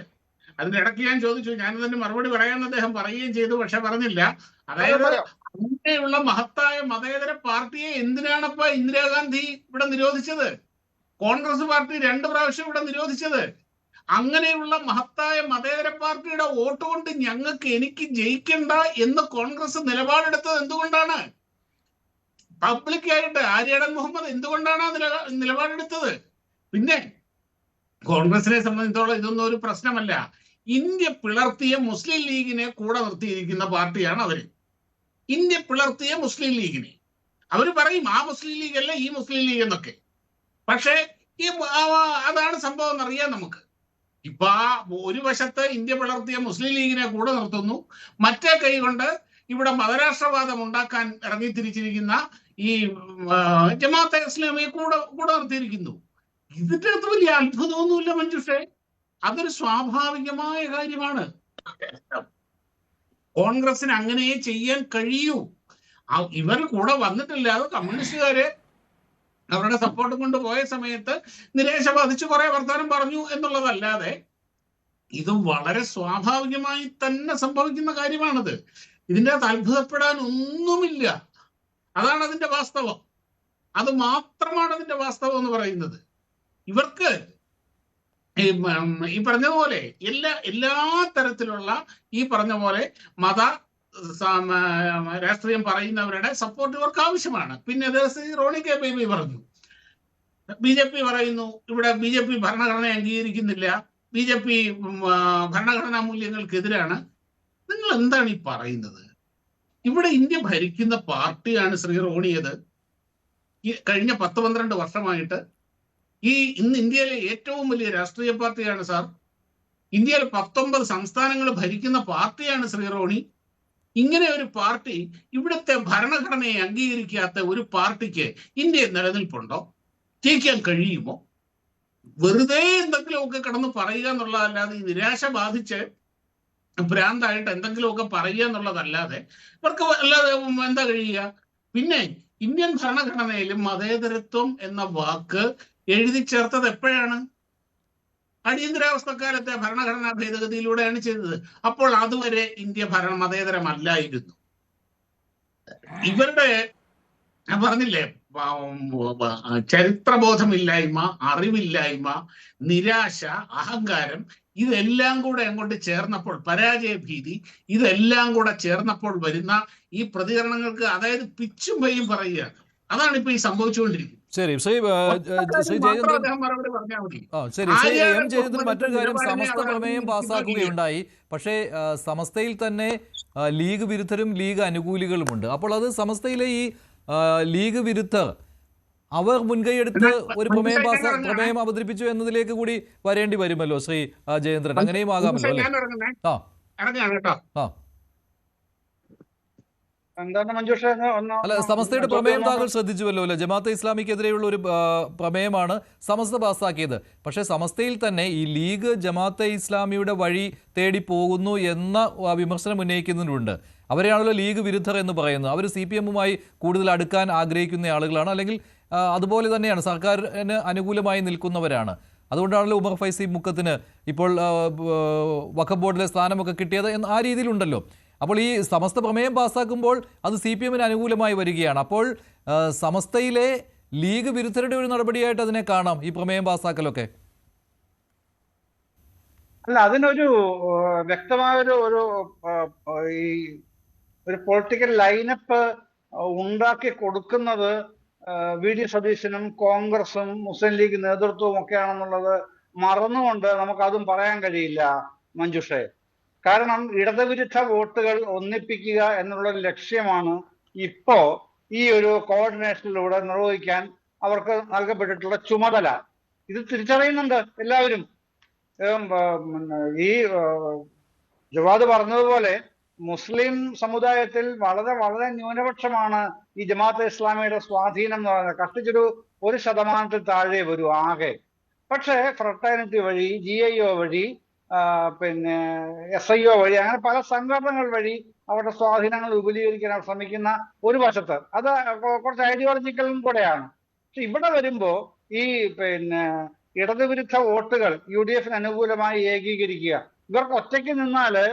അതിന്റെ ഇടയ്ക്ക് ഞാൻ ചോദിച്ചു, ഞാനതിന്റെ മറുപടി പറയാമെന്ന് അദ്ദേഹം പറയുകയും ചെയ്തു, പക്ഷെ പറഞ്ഞില്ല. അതായത് അങ്ങനെയുള്ള മഹത്തായ മതേതര പാർട്ടിയെ എന്തിനാണപ്പോ ഇന്ദിരാഗാന്ധി ഇവിടെ നിരോധിച്ചത്? കോൺഗ്രസ് പാർട്ടി 2 പ്രാവശ്യം ഇവിടെ നിരോധിച്ചത്? അങ്ങനെയുള്ള മഹത്തായ മതേതര പാർട്ടിയുടെ വോട്ട് കൊണ്ട് എനിക്ക് ജയിക്കണ്ട എന്ന് കോൺഗ്രസ് നിലപാടെടുത്തത് എന്തുകൊണ്ടാണ്? പബ്ലിക്കായിട്ട് ആര്യാടൻ മുഹമ്മദ് എന്തുകൊണ്ടാണ് നിലപാടെടുത്തത്? പിന്നെ കോൺഗ്രസിനെ സംബന്ധിച്ചോളം ഇതൊന്നും ഒരു പ്രശ്നമല്ല. ഇന്ത്യ പിളർത്തിയ മുസ്ലിം ലീഗിനെ കൂടെ നിർത്തിയിരിക്കുന്ന പാർട്ടിയാണ് അവര്. ഇന്ത്യ പിളർത്തിയ മുസ്ലിം ലീഗിനെ അവര് പറയും ആ മുസ്ലിം ലീഗ് അല്ല ഈ മുസ്ലിം ലീഗ് എന്നൊക്കെ. പക്ഷേ അതാണ് സംഭവം എന്നറിയാം നമുക്ക്. ഇപ്പൊ ഒരു വശത്ത് ഇന്ത്യ പിളർത്തിയ മുസ്ലിം ലീഗിനെ കൂടെ നിർത്തുന്നു, മറ്റേ കൈ കൊണ്ട് ഇവിടെ മതരാഷ്ട്രവാദം ഉണ്ടാക്കാൻ ഇറങ്ങിത്തിരിച്ചിരിക്കുന്ന ഈ ജമാഅത്തെ ഇസ്ലാമിയെ കൂടെ നിർത്തിയിരിക്കുന്നു. ഇതിന്റെ അകത്ത് വലിയ അത്ഭുതമൊന്നുമില്ല മഞ്ജുഷേ, അതൊരു സ്വാഭാവികമായ കാര്യമാണ്. കോൺഗ്രസിന് അങ്ങനെ ചെയ്യാൻ കഴിയൂ. ഇവർ കൂടെ വന്നിട്ടില്ലാതെ കമ്മ്യൂണിസ്റ്റുകാര് അവരുടെ സപ്പോർട്ട് കൊണ്ട് പോയ സമയത്ത് നിരാശ ബാധിച്ച് കുറെ വർത്തമാനം പറഞ്ഞു എന്നുള്ളതല്ലാതെ ഇത് വളരെ സ്വാഭാവികമായി തന്നെ സംഭവിക്കുന്ന കാര്യമാണിത്. ഇതിൻ്റെ അകത്ത് അത്ഭുതപ്പെടാൻ ഒന്നുമില്ല. അതാണ് അതിന്റെ വാസ്തവം. അത് മാത്രമാണ് അതിന്റെ വാസ്തവം എന്ന് പറയുന്നത്. ഇവർക്ക് ഈ പറഞ്ഞതുപോലെ എല്ലാ തരത്തിലുള്ള ഈ പറഞ്ഞ പോലെ മത രാഷ്ട്രീയം പറയുന്നവരുടെ സപ്പോർട്ട് ഇവർക്ക് ആവശ്യമാണ്. പിന്നെ റോണി കെ ബേബി പറഞ്ഞു, BJP പറയുന്നു ഇവിടെ BJP ഭരണഘടന അംഗീകരിക്കുന്നില്ല, BJP ഭരണഘടനാ മൂല്യങ്ങൾക്കെതിരാണ്. നിങ്ങൾ എന്താണ് ഈ പറയുന്നത്? ഇവിടെ ഇന്ത്യ ഭരിക്കുന്ന പാർട്ടിയാണ് ശ്രീ റോണിയത്. കഴിഞ്ഞ 10-12 വർഷമായിട്ട് ഇന്ന് ഇന്ത്യയിലെ ഏറ്റവും വലിയ രാഷ്ട്രീയ പാർട്ടിയാണ് സാർ. ഇന്ത്യയിലെ 19 സംസ്ഥാനങ്ങൾ ഭരിക്കുന്ന പാർട്ടിയാണ് ശ്രീ റോണി. ഇങ്ങനെ ഒരു പാർട്ടി, ഇവിടുത്തെ ഭരണഘടനയെ അംഗീകരിക്കാത്ത ഒരു പാർട്ടിക്ക് ഇന്ത്യയിൽ നിലനിൽപ്പുണ്ടോ? ജയിക്കാൻ കഴിയുമോ? വെറുതെ എന്തെങ്കിലുമൊക്കെ കിടന്ന് പറയുക എന്നുള്ളതല്ലാതെ, ഈ നിരാശ ബാധിച്ച് ഭ്രാന്തായിട്ട് എന്തെങ്കിലുമൊക്കെ പറയുക എന്നുള്ളതല്ലാതെ ഇവർക്ക് അല്ലാതെ എന്താ കഴിയുക? പിന്നെ ഇന്ത്യൻ ഭരണഘടനയിലും മതേതരത്വം എന്ന വാക്ക് എഴുതി ചേർത്തത് എപ്പോഴാണ്? അടിയന്തരാവസ്ഥക്കാലത്തെ ഭരണഘടനാ ഭേദഗതിയിലൂടെയാണ് ചെയ്തത്. അപ്പോൾ അതുവരെ ഇന്ത്യ മതേതരമല്ലായിരുന്നു. ഇവരുടെ ഞാൻ പറഞ്ഞില്ലേ, ചരിത്രബോധമില്ലായ്മ, അറിവില്ലായ്മ, നിരാശ, അഹങ്കാരം, ഇതെല്ലാം കൂടെ അങ്ങോട്ട് ചേർന്നപ്പോൾ, പരാജയഭീതി, ഇതെല്ലാം കൂടെ ചേർന്നപ്പോൾ വരുന്ന ഈ പ്രതികരണങ്ങൾക്ക്, അതായത് പിച്ചും പയ്യും പറയുകയാണ്. അതാണ് ഇപ്പൊ ഈ സംഭവിച്ചുകൊണ്ടിരിക്കുന്നത്. ശരി, ശ്രീ ജയചന്ദ്രൻ മറ്റൊരു കാര്യം, സമസ്ത പ്രമേയം പാസ്സാക്കുകയുണ്ടായി. പക്ഷേ സമസ്തയിൽ തന്നെ ലീഗ് വിരുദ്ധരും ലീഗ് അനുകൂലികളുമുണ്ട്. അപ്പോൾ അത് സമസ്തയിലെ ഈ ലീഗ് വിരുദ്ധർ അവർ മുൻകൈയെടുത്ത് ഒരു പ്രമേയം അവതരിപ്പിച്ചു എന്നതിലേക്ക് കൂടി വരേണ്ടി വരുമല്ലോ ശ്രീ ജയേന്ദ്രൻ. അങ്ങനെയും ആകാമല്ലോ അല്ലേ? അല്ല, സമസ്തയുടെ പ്രമേയം താങ്കൾ ശ്രദ്ധിച്ചുവല്ലോ അല്ലെ? ജമാഅത്തെ ഇസ്ലാമിക്കെതിരെയുള്ള ഒരു പ്രമേയമാണ് സമസ്ത പാസ്സാക്കിയത്. പക്ഷേ സമസ്തയിൽ തന്നെ ഈ ലീഗ് ജമാഅത്തെ ഇസ്ലാമിയുടെ വഴി തേടി പോകുന്നു എന്ന വിമർശനം ഉന്നയിക്കുന്നുണ്ട്. അവരെയാണല്ലോ ലീഗ് വിരുദ്ധർ എന്ന് പറയുന്നത്. അവർ CPM-മായി കൂടുതൽ അടുക്കാൻ ആഗ്രഹിക്കുന്ന ആളുകളാണ്, അല്ലെങ്കിൽ അതുപോലെ തന്നെയാണ് സർക്കാരിന് അനുകൂലമായി നിൽക്കുന്നവരാണ്. അതുകൊണ്ടാണല്ലോ ഉമർ ഫൈസി മുക്കത്തിന് ഇപ്പോൾ വഖഫ് ബോർഡിലെ സ്ഥാനമൊക്കെ കിട്ടിയത് എന്ന് ആ രീതിയിലുണ്ടല്ലോ. അപ്പോൾ ഈ സമസ്ത പ്രമേയം പാസ്സാക്കുമ്പോൾ അത് CPM-ന് അനുകൂലമായി വരികയാണ്. അപ്പോൾ സമസ്തയിലെ ലീഗ് വിരുദ്ധരുടെ ഒരു നടപടിയായിട്ട് അതിനെ കാണാം, ഈ പ്രമേയം പാസ്സാക്കലൊക്കെ. അല്ല, അതിനൊരു വ്യക്തമായൊരു ഒരു പൊളിറ്റിക്കൽ ലൈനപ്പ് ഉണ്ടാക്കി കൊടുക്കുന്നത് VD സതീശനും കോൺഗ്രസും മുസ്ലിം ലീഗ് നേതൃത്വവും ഒക്കെയാണെന്നുള്ളത് മറന്നുകൊണ്ട് നമുക്കതും പറയാൻ കഴിയില്ല മഞ്ജുഷേ. കാരണം ഇടതുവിരുദ്ധ വോട്ടുകൾ ഒന്നിപ്പിക്കുക എന്നുള്ള ഒരു ലക്ഷ്യമാണ് ഇപ്പോ ഈ ഒരു കോർഡിനേഷനിലൂടെ നിർവഹിക്കാൻ അവർക്ക് നൽകപ്പെട്ടിട്ടുള്ള ചുമതല. ഇത് തിരിച്ചറിയുന്നുണ്ട് എല്ലാവരും. ഈ ജവാദ് പറഞ്ഞതുപോലെ മുസ്ലിം സമുദായത്തിൽ വളരെ വളരെ ന്യൂനപക്ഷമാണ് ഈ ജമാഅത്തെ ഇസ്ലാമിയുടെ സ്വാധീനം എന്ന് പറയുന്നത്. കഷ്ടിച്ചൊരു 1% താഴെ വരും ആകെ. പക്ഷേ ഫ്രട്ടേണിറ്റി വഴി, GIO വഴി, പിന്നെ SIO വഴി, അങ്ങനെ പല സംഘടനകൾ വഴി അവരുടെ സ്വാധീനങ്ങൾ വിപുലീകരിക്കാൻ അവർ ശ്രമിക്കുന്ന ഒരു വശത്ത് അത് കുറച്ച് ഐഡിയോളജിക്കലും കൂടെയാണ്. പക്ഷെ ഇവിടെ വരുമ്പോ ഈ പിന്നെ ഇടതുവിരുദ്ധ വോട്ടുകൾ UDF അനുകൂലമായി ഏകീകരിക്കുക, ഇവർക്ക് ഒറ്റയ്ക്ക് നിന്നാല്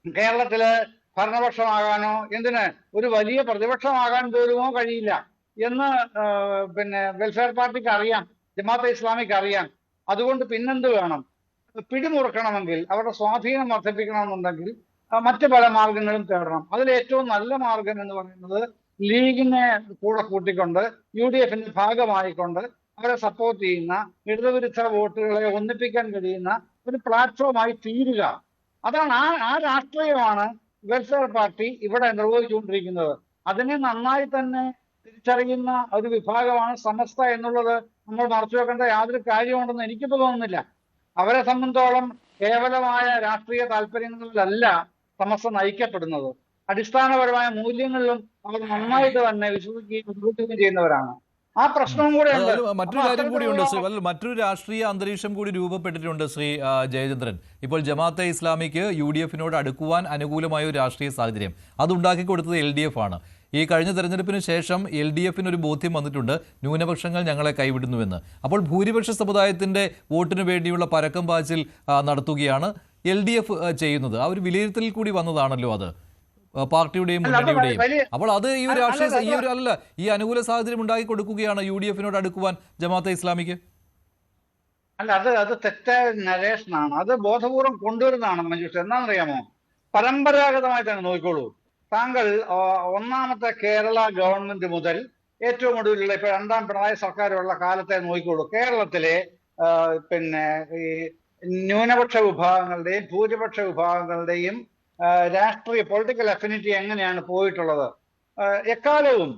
കേരളത്തില് ഭരണപക്ഷമാകാനോ എന്തിന് ഒരു വലിയ പ്രതിപക്ഷമാകാൻ പോലുമോ കഴിയില്ല എന്ന് പിന്നെ വെൽഫെയർ പാർട്ടിക്ക് അറിയാം, ജമാഅത്തെ ഇസ്ലാമിക്ക് അറിയാം. അതുകൊണ്ട് പിന്നെന്ത് വേണം? പിടിമുറുക്കണമെങ്കിൽ, അവരുടെ സ്വാധീനം വർദ്ധിപ്പിക്കണമെന്നുണ്ടെങ്കിൽ മറ്റു പല മാർഗങ്ങളും തേടണം. അതിൽ ഏറ്റവും നല്ല മാർഗം എന്ന് പറയുന്നത് ലീഗിനെ കൂടെ കൂട്ടിക്കൊണ്ട് UDFന്റെ ഭാഗമായിക്കൊണ്ട് അവരെ സപ്പോർട്ട് ചെയ്യുന്ന ഇടതുവിരുദ്ധ വോട്ടുകളെ ഒന്നിപ്പിക്കാൻ കഴിയുന്ന ഒരു പ്ലാറ്റ്ഫോമായി തീരുക. അതാണ് ആ രാഷ്ട്രീയമാണ് വെൽഫെയർ പാർട്ടി ഇവിടെ നിർവഹിച്ചുകൊണ്ടിരിക്കുന്നത്. അതിനെ നന്നായി തന്നെ തിരിച്ചറിയുന്ന ഒരു വിഭാഗമാണ് സമസ്ത എന്നുള്ളത് നമ്മൾ മറച്ചു വെക്കേണ്ട യാതൊരു കാര്യമുണ്ടെന്ന് എനിക്ക് തോന്നുന്നില്ല. അവരെ സംബന്ധിച്ചോളം കേവലമായ രാഷ്ട്രീയ താല്പര്യങ്ങളിലല്ല സമസ്ത നയിക്കപ്പെടുന്നത്. അടിസ്ഥാനപരമായ മൂല്യങ്ങളിലും അവർ നന്നായിട്ട് തന്നെ വിശ്വസിക്കുകയും ചെയ്യുന്നവരാണ്. ആ പ്രശ്നവും കൂടെ മറ്റൊരു കാര്യം കൂടിയുണ്ട്. മറ്റൊരു രാഷ്ട്രീയ അന്തരീക്ഷം കൂടി രൂപപ്പെട്ടിട്ടുണ്ട് ശ്രീ ജയചന്ദ്രൻ. ഇപ്പോൾ ജമാഅത്തെ ഇസ്ലാമിക്ക് UDFനോട് അടുക്കുവാൻ അനുകൂലമായ ഒരു രാഷ്ട്രീയ സാഹചര്യം അതുണ്ടാക്കി കൊടുത്തത് LDF ആണ്. ഈ കഴിഞ്ഞ തെരഞ്ഞെടുപ്പിന് ശേഷം LDFന് ഒരു ബോധ്യം വന്നിട്ടുണ്ട്, ന്യൂനപക്ഷങ്ങൾ ഞങ്ങളെ കൈവിടുന്നുവെന്ന്. അപ്പോൾ ഭൂരിപക്ഷ സമുദായത്തിന്റെ വോട്ടിന് വേണ്ടിയുള്ള പരക്കം പാച്ചിൽ നടത്തുകയാണ് LDF ചെയ്യുന്നത്. ആ ഒരു വിലയിരുത്തലിൽ കൂടി വന്നതാണല്ലോ അത് പാർട്ടിയുടെയും മുന്നണിയുടെയും. അപ്പോൾ അത് ഈ ഒരു രാഷ്ട്രീയ ഈ അനുകൂല സാഹചര്യം ഉണ്ടാക്കി കൊടുക്കുകയാണ് UDFനോട് അടുക്കുവാൻ ജമാഅത്തെ ഇസ്ലാമിക്ക്. അല്ല, അത് തെറ്റായ നരേഷനാണ്. അത് ബോധപൂർവം കൊണ്ടുവരുന്നതാണ് മഞ്ജുഷ. എന്താണെന്നറിയാമോ? പരമ്പരാഗതമായി തന്നെ നോക്കിക്കോളൂ. താങ്കൾ ഒന്നാമത്തെ കേരള ഗവൺമെന്റ് മുതൽ ഏറ്റവും ഒടുവിലുള്ള ഇപ്പൊ രണ്ടാം പിണറായി സർക്കാരുള്ള കാലത്തെ നോക്കിക്കോളൂ. കേരളത്തിലെ പിന്നെ ഈ ന്യൂനപക്ഷ വിഭാഗങ്ങളുടെയും ഭൂരിപക്ഷ വിഭാഗങ്ങളുടെയും രാഷ്ട്രീയ പൊളിറ്റിക്കൽ അഫിനിറ്റി എങ്ങനെയാണ് പോയിട്ടുള്ളത്? എക്കാലവും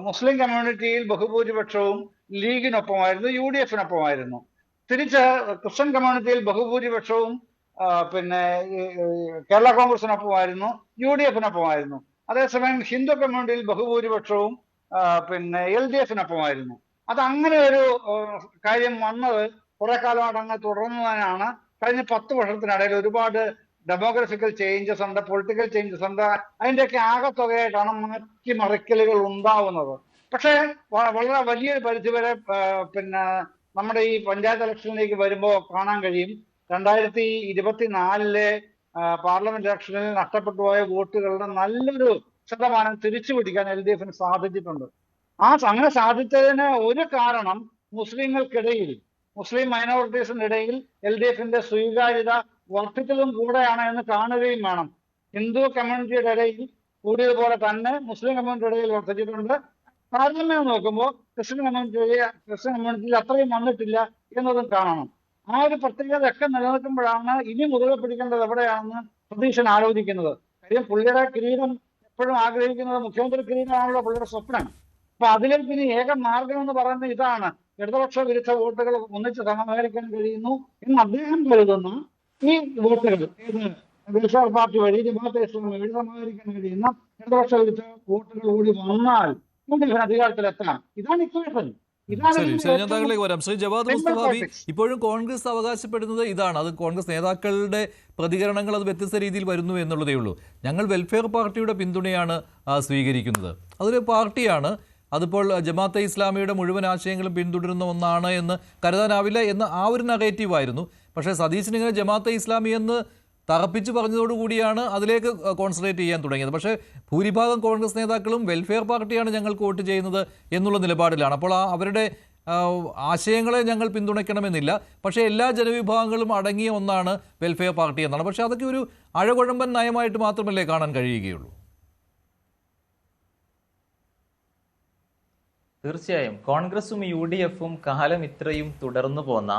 മുസ്ലിം കമ്മ്യൂണിറ്റിയിൽ ബഹുഭൂരിപക്ഷവും ലീഗിനൊപ്പമായിരുന്നു, UDFനൊപ്പമായിരുന്നു. തിരിച്ച് ക്രിസ്ത്യൻ കമ്മ്യൂണിറ്റിയിൽ ബഹുഭൂരിപക്ഷവും പിന്നെ കേരള കോൺഗ്രസിനൊപ്പമായിരുന്നു, UDFനൊപ്പമായിരുന്നു. അതേസമയം ഹിന്ദു കമ്മ്യൂണിറ്റിയിൽ ബഹുഭൂരിപക്ഷവും പിന്നെ LDFനൊപ്പമായിരുന്നു. അത് അങ്ങനെ ഒരു കാര്യം വന്നത് കുറെ കാലമായിട്ട് അങ്ങനെ തുടർന്നതിനാണ് കഴിഞ്ഞ 10 വർഷത്തിനിടയിൽ ഒരുപാട് ഡെമോഗ്രഫിക്കൽ ചേഞ്ചസ് ഉണ്ട്, പൊളിറ്റിക്കൽ ചേഞ്ചസ് ഉണ്ട്. അതിൻ്റെയൊക്കെ ആകത്തുകയായിട്ടാണ് മാറ്റിമറിക്കലുകൾ ഉണ്ടാവുന്നത്. പക്ഷേ വളരെ വലിയൊരു പരിധിവരെ പിന്നെ നമ്മുടെ ഈ പഞ്ചായത്ത് ഇലക്ഷനിലേക്ക് വരുമ്പോൾ കാണാൻ കഴിയും 2024 പാർലമെന്റ് ഇലക്ഷനിൽ നഷ്ടപ്പെട്ടു പോയ വോട്ടുകളുടെ നല്ലൊരു ശതമാനം തിരിച്ചു പിടിക്കാൻ LDFന് സാധിച്ചിട്ടുണ്ട്. അങ്ങനെ സാധിച്ചതിന് ഒരു കാരണം മുസ്ലിങ്ങൾക്കിടയിൽ, മുസ്ലിം മൈനോറിറ്റീസിന്റെ ഇടയിൽ LDFന്റെ സ്വീകാര്യത വർദ്ധിച്ചതും കൂടെയാണ് എന്ന് കാണുകയും വേണം. ഹിന്ദു കമ്മ്യൂണിറ്റിയുടെ ഇടയിൽ കൂടിയതുപോലെ തന്നെ മുസ്ലിം കമ്മ്യൂണിറ്റിയുടെ ഇടയിൽ വർദ്ധിച്ചിട്ടുണ്ട്. താരതമ്യം നോക്കുമ്പോൾ ക്രിസ്ത്യൻ കമ്മ്യൂണിറ്റിയിൽ അത്രയും വന്നിട്ടില്ല എന്നതും കാണണം. ആ ഒരു പ്രത്യേകത ഒക്കെ നിലനിൽക്കുമ്പോഴാണ് ഇനി മുതൽ പിടിക്കേണ്ടത് എവിടെയാണെന്ന് സതീശൻ ആലോചിക്കുന്നത്. കാര്യം പുള്ളിയുടെ കിരീടം എപ്പോഴും ആഗ്രഹിക്കുന്നത് മുഖ്യമന്ത്രി കിരീടമാണല്ലോ പുള്ളിയുടെ സ്വപ്നം. അപ്പൊ അതിലേക്ക് ഇനി ഏക മാർഗം എന്ന് പറയുന്നത് ഇതാണ്, ഇടതുപക്ഷ വിരുദ്ധ വോട്ടുകൾ ഒന്നിച്ച് സമാഹരിക്കാൻ കഴിയുന്നു എന്ന് അദ്ദേഹം കരുതുന്ന ഈ വോട്ടുകൾ വെൽഫെയർ പാർട്ടി വഴി ജമാഅത്തെ ഇസ്ലാമി വഴി സമാഹരിക്കാൻ കഴിയുന്ന ഇടതുപക്ഷ വിരുദ്ധ വോട്ടുകൾ കൂടി വന്നാൽ അധികാരത്തിലെത്താം. ഇതാണ് ഇക്വേഷൻ. ഞാൻ താങ്കളിലേക്ക് വരാം. ശ്രീ ജവാദ് മുസ്തഫാവി, ഇപ്പോഴും കോൺഗ്രസ് അവകാശപ്പെടുന്നത് ഇതാണ്, അത് കോൺഗ്രസ് നേതാക്കളുടെ പ്രതികരണങ്ങൾ അത് വ്യത്യസ്ത രീതിയിൽ വരുന്നു എന്നുള്ളതേ ഉള്ളൂ. ഞങ്ങൾ വെൽഫെയർ പാർട്ടിയുടെ പിന്തുണയാണ് സ്വീകരിക്കുന്നത്, അതൊരു പാർട്ടിയാണ്, അതിപ്പോൾ ജമാഅത്തെ ഇസ്ലാമിയുടെ മുഴുവൻ ആശയങ്ങളും പിന്തുടരുന്ന ഒന്നാണ് എന്ന് കരുതാനാവില്ല എന്ന ആ ഒരു നറേറ്റീവായിരുന്നു. പക്ഷേ സതീശൻ ഇങ്ങനെ ജമാഅത്തെ ഇസ്ലാമി എന്ന് തറപ്പിച്ച് പറഞ്ഞതോടുകൂടിയാണ് അതിലേക്ക് കോൺസെൻട്രേറ്റ് ചെയ്യാൻ തുടങ്ങിയത്. പക്ഷേ ഭൂരിഭാഗം കോൺഗ്രസ് നേതാക്കളും വെൽഫെയർ പാർട്ടിയാണ് ഞങ്ങൾക്ക് വോട്ട് ചെയ്യുന്നത് എന്നുള്ള നിലപാടിലാണ്. അപ്പോൾ അവരുടെ ആശയങ്ങളെ ഞങ്ങൾ പിന്തുണയ്ക്കണമെന്നില്ല, പക്ഷേ എല്ലാ ജനവിഭാഗങ്ങളും അടങ്ങിയ ഒന്നാണ് വെൽഫെയർ പാർട്ടി എന്നാണ്. പക്ഷേ അതൊക്കെ ഒരു അഴകുഴമ്പൻ നയമായിട്ട് മാത്രമല്ലേ കാണാൻ കഴിയുകയുള്ളൂ? തീർച്ചയായും കോൺഗ്രസും UDFും കാലം ഇത്രയും തുടർന്നു പോന്ന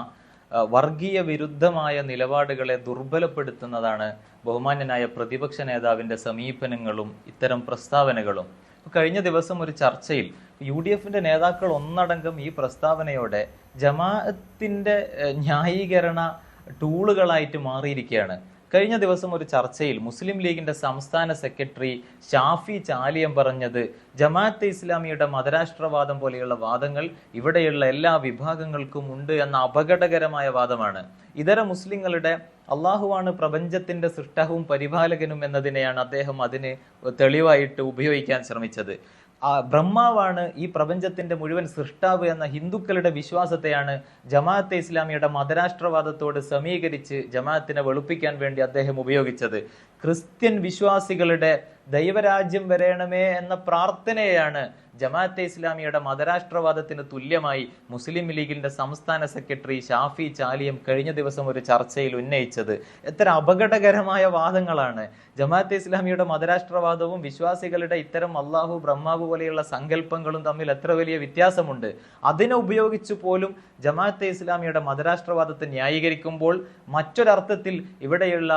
വർഗീയ വിരുദ്ധമായ നിലപാടുകളെ ദുർബലപ്പെടുത്തുന്നതാണ് ബഹുമാന്യനായ പ്രതിപക്ഷ നേതാവിൻ്റെ സമീപനങ്ങളും ഇത്തരം പ്രസ്താവനകളും. കഴിഞ്ഞ ദിവസം ഒരു ചർച്ചയിൽ UDF-ന്റെ നേതാക്കൾ ഒന്നടങ്കം ഈ പ്രസ്താവനയോടെ ജമാഅത്തിന്റെ ന്യായീകരണ ടൂളുകളായിട്ട് മാറിയിരിക്കുകയാണ്. കഴിഞ്ഞ ദിവസം ഒരു ചർച്ചയിൽ മുസ്ലിം ലീഗിന്റെ സംസ്ഥാന സെക്രട്ടറി ഷാഫി ചാലിയം പറഞ്ഞത് ജമാഅത്തെ ഇസ്ലാമിയുടെ മതരാഷ്ട്രവാദം പോലെയുള്ള വാദങ്ങൾ ഇവിടെയുള്ള എല്ലാ വിഭാഗങ്ങൾക്കും ഉണ്ട് എന്ന അപകടകരമായ വാദമാണ്. ഇതര മുസ്ലിങ്ങളുടെ അള്ളാഹുവാണ് പ്രപഞ്ചത്തിന്റെ സൃഷ്ടാവും പരിപാലകനും എന്നതിനെയാണ് അദ്ദേഹം അതിന് തെളിവായിട്ട് ഉപയോഗിക്കാൻ ശ്രമിച്ചത്. ബ്രഹ്മാവാണ് ഈ പ്രപഞ്ചത്തിന്റെ മുഴുവൻ സൃഷ്ടാവ് എന്ന ഹിന്ദുക്കളുടെ വിശ്വാസത്തെയാണ് ജമാഅത്തെ ഇസ്ലാമിയുടെ മതരാഷ്ട്രവാദത്തോട് സമീകരിച്ച് ജമാഅത്തിനെ വെളുപ്പിക്കാൻ വേണ്ടി അദ്ദേഹം ഉപയോഗിച്ചത്. ക്രിസ്ത്യൻ വിശ്വാസികളുടെ ദൈവരാജ്യം വരേണമേ എന്ന പ്രാർത്ഥനയാണ് ജമാഅത്തെ ഇസ്ലാമിയുടെ മതരാഷ്ട്രവാദത്തിന് തുല്യമായി മുസ്ലിം ലീഗിന്റെ സംസ്ഥാന സെക്രട്ടറി ഷാഫി ചാലിയം കഴിഞ്ഞ ദിവസം ഒരു ചർച്ചയിൽ ഉന്നയിച്ചത്. എത്ര അപകടകരമായ വാദങ്ങളാണ്! ജമാഅത്തെ ഇസ്ലാമിയുടെ മതരാഷ്ട്രവാദവും വിശ്വാസികളുടെ ഇത്തരം അള്ളാഹു ബ്രഹ്മാവ് പോലെയുള്ള സങ്കല്പങ്ങളും തമ്മിൽ എത്ര വലിയ വ്യത്യാസമുണ്ട്. അതിനെ ഉപയോഗിച്ചു പോലും ജമാഅത്തെ ഇസ്ലാമിയുടെ മതരാഷ്ട്രവാദത്തെ ന്യായീകരിക്കുമ്പോൾ മറ്റൊരർത്ഥത്തിൽ ഇവിടെയുള്ള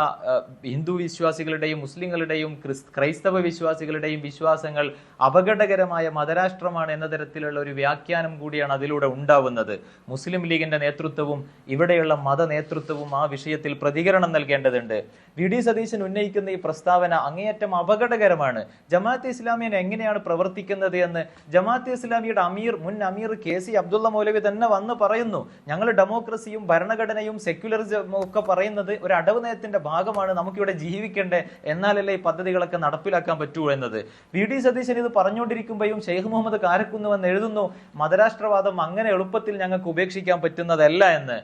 ഹിന്ദു വിശ്വാസികളുടെയും മുസ്ലിങ്ങളുടെയും ക്രൈസ്തവ വിശ്വാസികളുടെയും വിശ്വാസങ്ങൾ അപകടകരമായ മതരാഷ്ട്രമാണ് എന്ന തരത്തിലുള്ള ഒരു വ്യാഖ്യാനം കൂടിയാണ് അതിലൂടെ ഉണ്ടാവുന്നത്. മുസ്ലിം ലീഗിന്റെ നേതൃത്വവും ഇവിടെയുള്ള മത നേതൃത്വവും ആ വിഷയത്തിൽ പ്രതികരണം നൽകേണ്ടതുണ്ട്. VD സതീശൻ ഉന്നയിക്കുന്ന ഈ പ്രസ്താവന അങ്ങേയറ്റം അപകടകരമാണ്. ജമാഅത്തെ ഇസ്ലാമിയെ എങ്ങനെയാണ് പ്രവർത്തിക്കുന്നത് എന്ന് ജമാഅത്തെ ഇസ്ലാമിയുടെ മുൻ അമീർ KC അബ്ദുള്ള മൗലവി തന്നെ വന്ന് പറയുന്നു. ഞങ്ങൾ ഡെമോക്രസിയും ഭരണഘടനയും സെക്യുലറിസവും ഒക്കെ പറയുന്നത് ഒരു അടവ് നയത്തിന്റെ ഭാഗമാണ്, നമുക്കിവിടെ ജീവിക്കണ്ടേ, എന്നാലല്ലേ ഈ പദ്ധതികളൊക്കെ നടപ്പിലാക്കാൻ പറ്റൂ എന്നത്. VD സതീശൻ ഇത് പറഞ്ഞുകൊണ്ടിരിക്കുമ്പോഴും ഷെയ്ഖ് മുഹമ്മദ് കാരക്കുന്ന് വന്ന് എഴുതുന്നു മതരാഷ്ട്രവാദം അങ്ങനെ എളുപ്പത്തിൽ ഞങ്ങൾക്ക് ഉപേക്ഷിക്കാൻ പറ്റുന്നതല്ല എന്ന്.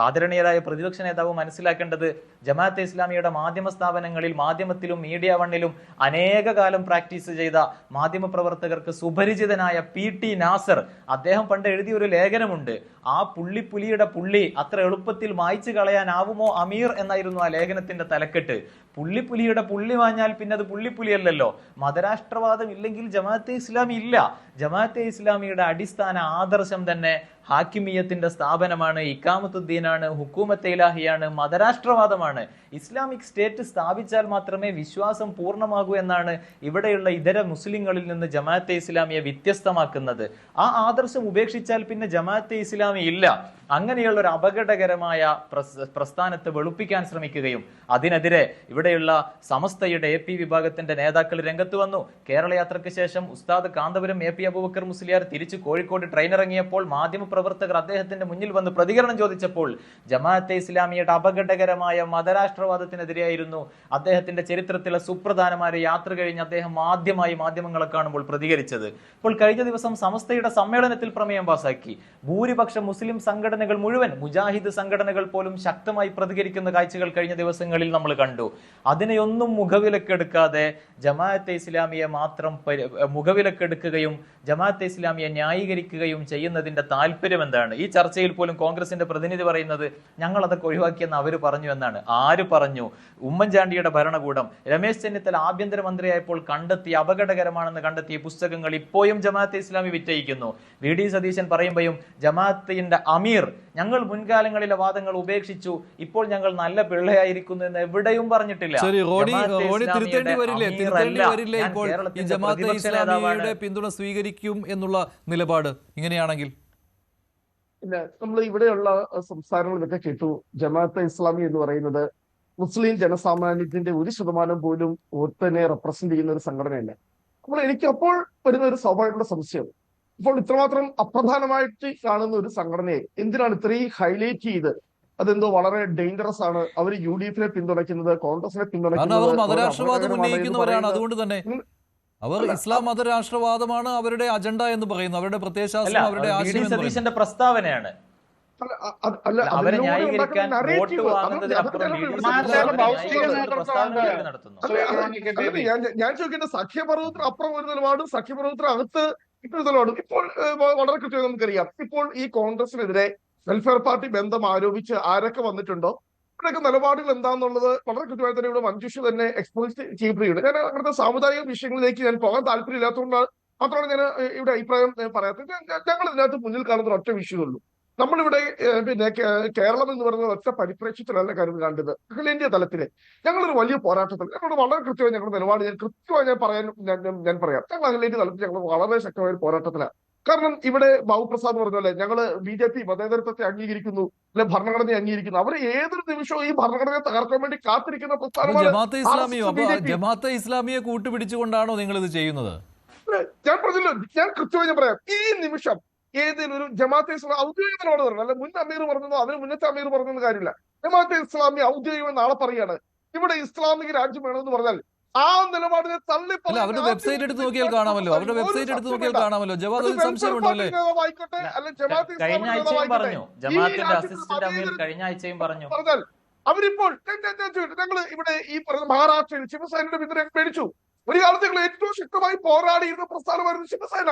ആദരണീയരായ പ്രതിപക്ഷ നേതാവ് മനസ്സിലാക്കേണ്ടത് ജമാഅത്തെ ഇസ്ലാമിയുടെ മാധ്യമ സ്ഥാപനങ്ങളിൽ മാധ്യമത്തിലും മീഡിയ വണ്ണിലും അനേക കാലം പ്രാക്ടീസ് ചെയ്ത മാധ്യമ പ്രവർത്തകർക്ക് സുപരിചിതനായ PT നാസർ അദ്ദേഹം പണ്ട് എഴുതിയ ഒരു ലേഖനമുണ്ട്. ആ പുള്ളിപ്പുലിയുടെ പുള്ളി അത്ര എളുപ്പത്തിൽ മായ്ച്ചു കളയാനാവുമോ അമീർ എന്നായിരുന്നു ആ ലേഖനത്തിന്റെ തലക്കെട്ട്. പുള്ളിപ്പുലിയുടെ പുള്ളി വാഞ്ഞാൽ പിന്നെ അത് പുള്ളിപ്പുലിയല്ലല്ലോ. മതരാഷ്ട്രവാദം ഇല്ലെങ്കിൽ ജമാഅത്തെ ഇസ്ലാമി ഇല്ല. ജമാഅത്തെ ഇസ്ലാമിയുടെ അടിസ്ഥാന ആദർശം തന്നെ ഹാക്കിമിയത്തിന്റെ സ്ഥാപനമാണ്, ഇഖാമത്തുദ്ദീനാണ്, ഹുക്കൂമത്തെ ഇലാഹിയാണ്, മതരാഷ്ട്രവാദമാണ്. ഇസ്ലാമിക് സ്റ്റേറ്റ് സ്ഥാപിച്ചാൽ മാത്രമേ വിശ്വാസം പൂർണ്ണമാകൂ എന്നാണ് ഇവിടെയുള്ള ഇതര മുസ്ലിങ്ങളിൽ നിന്ന് ജമാഅത്തെ ഇസ്ലാമിയെ വ്യത്യസ്തമാക്കുന്നത്. ആ ആദർശം ഉപേക്ഷിച്ചാൽ പിന്നെ ജമാഅത്തെ ഇസ്ലാമി ഇല്ല. അങ്ങനെയുള്ള ഒരു അപകടകരമായ പ്രസ്ഥാനത്തെ വെളുപ്പിക്കാൻ ശ്രമിക്കുകയും അതിനെതിരെ ഇവിടെയുള്ള സമസ്തയുടെ AP വിഭാഗത്തിന്റെ നേതാക്കൾ രംഗത്ത് വന്നു. കേരള യാത്രയ്ക്ക് ശേഷം ഉസ്താദ് കാന്തപുരം AP അബൂബക്കർ മുസ്ലിയാർ തിരിച്ച് കോഴിക്കോട് ട്രെയിൻ ഇറങ്ങിയപ്പോൾ മാധ്യമപ്രവർത്തകർ അദ്ദേഹത്തിന്റെ മുന്നിൽ വന്ന് പ്രതികരണം ചോദിച്ചപ്പോൾ ജമാഅത്തെ ഇസ്ലാമിയുടെ അപകടകരമായ മതരാഷ്ട്രവാദത്തിനെതിരെയായിരുന്നു അദ്ദേഹത്തിന്റെ ചരിത്രത്തിലെ സുപ്രധാനമായ യാത്ര കഴിഞ്ഞ് അദ്ദേഹം ആദ്യമായി മാധ്യമങ്ങളെ കാണുമ്പോൾ പ്രതികരിച്ചത്. ഇപ്പോൾ കഴിഞ്ഞ ദിവസം സമസ്തയുടെ സമ്മേളനത്തിൽ പ്രമേയം പാസാക്കി. ഭൂരിപക്ഷം മുസ്ലിം സംഘടനകൾ മുഴുവൻ, മുജാഹിദ് സംഘടനകൾ പോലും ശക്തമായി പ്രതികരിക്കുന്ന കാഴ്ചകൾ കഴിഞ്ഞ ദിവസങ്ങളിൽ നമ്മൾ കണ്ടു. അതിനെയൊന്നും മുഖവിലക്കെടുക്കാതെ ജമാഅത്തെ ഇസ്ലാമിയെ മാത്രം മുഖവിലക്കെടുക്കുകയും ജമാഅത്തെ ഇസ്ലാമിയെ ന്യായീകരിക്കുകയും ചെയ്യുന്നതിന്റെ താല്പര്യം എന്താണ്? ഈ ചർച്ചയിൽ പോലും കോൺഗ്രസിന്റെ പ്രതിനിധി പറയുന്നത് ഞങ്ങൾ അതൊക്കെ ഒഴിവാക്കിയെന്ന് അവർ പറഞ്ഞു എന്നാണ്. ആര് പറഞ്ഞു? ഉമ്മൻചാണ്ടിയുടെ ഭരണകൂടം രമേശ് ചെന്നിത്തല ആഭ്യന്തരമന്ത്രിയായപ്പോൾ അപകടകരമാണെന്ന് കണ്ടെത്തിയ പുസ്തകങ്ങൾ ഇപ്പോഴും ജമാഅത്തെ ഇസ്ലാമി വിറ്റയിക്കുന്നു. VD സതീശൻ പറയുമ്പോഴും ജമാഅത്തിന്റെ അമീർ ഞങ്ങൾ മുൻകാലങ്ങളിലെ വാദങ്ങൾ ഉപേക്ഷിച്ചു, ഇപ്പോൾ ഞങ്ങൾ നല്ല പിള്ളയായിരിക്കുന്നു എന്ന് എവിടെയും പറഞ്ഞിട്ടില്ല. പിന്തുണ സ്വീകരിക്കും എന്നുള്ള നിലപാട് ഇങ്ങനെയാണെങ്കിൽ പിന്നെ നമ്മൾ ഇവിടെയുള്ള സംസാരങ്ങളിലൊക്കെ കേട്ടു. ജമാഅത്തെ ഇസ്ലാമി എന്ന് പറയുന്നത് മുസ്ലിം ജനസാമാന്യത്തിന്റെ 1% പോലും വോട്ടിനെ റെപ്രസെന്റ് ചെയ്യുന്ന ഒരു സംഘടനയല്ല. എനിക്ക് അപ്പോൾ വരുന്ന ഒരു സ്വാഭാവികമായ സംശയം, ഇപ്പോൾ ഇത്രമാത്രം അപ്രധാനമായിട്ട് കാണുന്ന ഒരു സംഘടനയെ എന്തിനാണ് ഇത്രയും ഹൈലൈറ്റ് ചെയ്ത്? അതെന്തോ വളരെ ഡേഞ്ചറസ് ആണ്, അവർ UDF-നെ പിന്തുണയ്ക്കുന്നത്, കോൺഗ്രസിനെ പിന്തുണയ്ക്കുന്നത്, മതരാഷ്ട്രവാദം ഉന്നയിക്കുന്നവരാണ്. അതുകൊണ്ട് തന്നെ അവർ ഇസ്ലാം മതരാഷ്ട്രവാദമാണ് അവരുടെ അജണ്ട എന്ന് പറയുന്നു. അവരുടെ പ്രത്യയശാസ്ത്രം, അവരുടെ ആശയം സതീശന്റെ പ്രസ്ഥാവനയാണ്. ഞാൻ ചോദിക്കേണ്ട സഖ്യപർവ്വത്തിന് അപ്പുറം ഒരു നിലപാടും സഖ്യപർവ്വത്തിന് അകത്ത് ഇട്ടൊരു നിലപാടും ഇപ്പോൾ വളരെ കൃത്യമായി നമുക്കറിയാം. ഇപ്പോൾ ഈ കോൺഗ്രസിനെതിരെ വെൽഫെയർ പാർട്ടി ബന്ധം ആരോപിച്ച് ആരൊക്കെ വന്നിട്ടുണ്ടോ ഇവിടെയൊക്കെ നിലപാടുകൾ എന്താണെന്നുള്ളത് വളരെ കൃത്യമായി തന്നെ ഇവിടെ മഞ്ജുഷ തന്നെ എക്സ്പോസ് ചെയ്യപ്പെടുകയുണ്ട്. ഞാൻ അങ്ങനത്തെ സാമുദായിക വിഷയങ്ങളിലേക്ക് ഞാൻ പോകാൻ താല്പര്യമില്ലാത്തതുകൊണ്ടാണ് മാത്രമാണ് ഞാൻ ഇവിടെ അഭിപ്രായം പറയാത്തത്. ഞങ്ങൾ ഇതിനകത്ത് മുന്നിൽ കാണുന്ന ഒറ്റ വിഷയമുള്ളൂ. നമ്മളിവിടെ പിന്നെ കേരളം എന്ന് പറയുന്നത് ഒറ്റ പരിപ്രേക്ഷ്യത്തിലല്ല കാര്യം കണ്ടത്. അഖിലേന്ത്യാ തലത്തിലെ ഞങ്ങളൊരു വലിയ പോരാട്ടത്തിൽ ഞങ്ങളോട് വളരെ കൃത്യമായി ഞങ്ങളുടെ നിലപാട് കൃത്യമായി ഞാൻ പറയാം. ഞങ്ങൾ അഖിലേന്ത്യാ തലത്തിൽ ഞങ്ങൾ വളരെ ശക്തമായ ഒരു പോരാട്ടത്തിലാണ്. കാരണം ഇവിടെ ബാബുപ്രസാദ് പറഞ്ഞല്ലേ, ഞങ്ങള് BJP മതേതരത്വത്തെ അംഗീകരിക്കുന്നു, അല്ലെ ഭരണഘടനയെ അംഗീകരിക്കുന്നു. അവർ ഏതൊരു നിമിഷവും ഈ ഭരണഘടനയെ തകർക്കാൻ വേണ്ടി കാത്തിരിക്കുന്ന പ്രസ്ഥാനമാണ് ജമാഅത്തെ ഇസ്ലാമിയോ? ജമാഅത്തെ ഇസ്ലാമിയെ കൂട്ടുപിടിച്ചുകൊണ്ടാണോ നിങ്ങൾ ഇത് ചെയ്യുന്നത്? ഞാൻ പറഞ്ഞല്ലോ, ഞാൻ കൃത്യമായി ഞാൻ പറയാം. ഈ നിമിഷം ഏതെങ്കിലും ഒരു ജമാഅത്തെ ഇസ്ലാമി ഔദ്യോഗിക നിലപാട് പറഞ്ഞു, അല്ല മുൻ അമീർ പറഞ്ഞതോ അതിന് മുന്നത്തെ അമീർ പറഞ്ഞെന്ന് കാര്യമില്ല. ജമാഅത്തെ ഇസ്ലാമി ഔദ്യോഗികമായി നാളെ പറയുകയാണ് ഇവിടെ ഇസ്ലാമിക രാജ്യം വേണമെന്ന് പറഞ്ഞാൽ ആ നിലപാടിനെ തള്ളി അവരുടെ വെബ്സൈറ്റ് എടുത്ത് നോക്കിയാൽ കാണാമല്ലോ. ജവാദ് സംശയമുണ്ടോ അല്ലേ? കഴിഞ്ഞ ആഴ്ചയും പറഞ്ഞു, ജമാഅത്തിന്റെ അസിസ്റ്റന്റ് അമീർ കഴിഞ്ഞ ആഴ്ചയും പറഞ്ഞു. പറഞ്ഞാൽ അവരിപ്പോൾ ഞങ്ങൾ ഇവിടെ ഈ പറയുന്ന മഹാരാഷ്ട്രയിൽ ശിവസേനയുടെ പിന്തുണ മേടിച്ചു. ഒരു കാലത്ത് ഞങ്ങൾ ഏറ്റവും ശക്തമായി പോരാടിയിരുന്ന പ്രസ്ഥാനമായിരുന്നു ശിവസേന.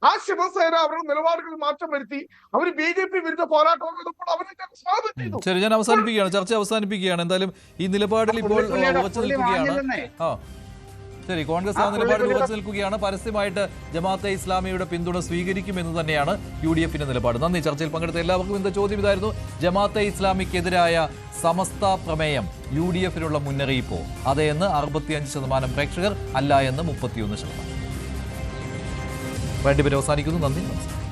ആ ശിവസേന അവരുടെ നിലപാടുകളിൽ മാറ്റം വരുത്തി അവർ BJP വിരുദ്ധ പോരാട്ടം അവരെ സ്വാഗതം ചെയ്തു. ശരി, ഞാൻ അവസാനിപ്പിക്കുകയാണ്, ചർച്ച അവസാനിപ്പിക്കുകയാണ്. എന്തായാലും ഈ നിലപാടിൽ ഇപ്പോൾ ഉറച്ചു നിൽക്കുകയാണ്. ശരി, കോൺഗ്രസ് ആ നിലപാടിൽ ഉറച്ചു നിൽക്കുകയാണ്. പരസ്യമായിട്ട് ജമാഅത്തെ ഇസ്ലാമിയുടെ പിന്തുണ സ്വീകരിക്കുമെന്ന് തന്നെയാണ് UDFന്റെ നിലപാട്. നന്ദി. ചർച്ചയിൽ പങ്കെടുത്ത എല്ലാവർക്കും ഇന്നത്തെ ചോദ്യം ഇതായിരുന്നു: ജമാഅത്തെ ഇസ്ലാമിക്കെതിരായ സമസ്ത പ്രമേയം UDFനുള്ള മുന്നറിയിപ്പോ? അതെ എന്ന് 65% പ്രേക്ഷകർ, അല്ല എന്ന് 31%. വേണ്ടി അവസാനിക്കുന്നു. നന്ദി, നമസ്കാരം.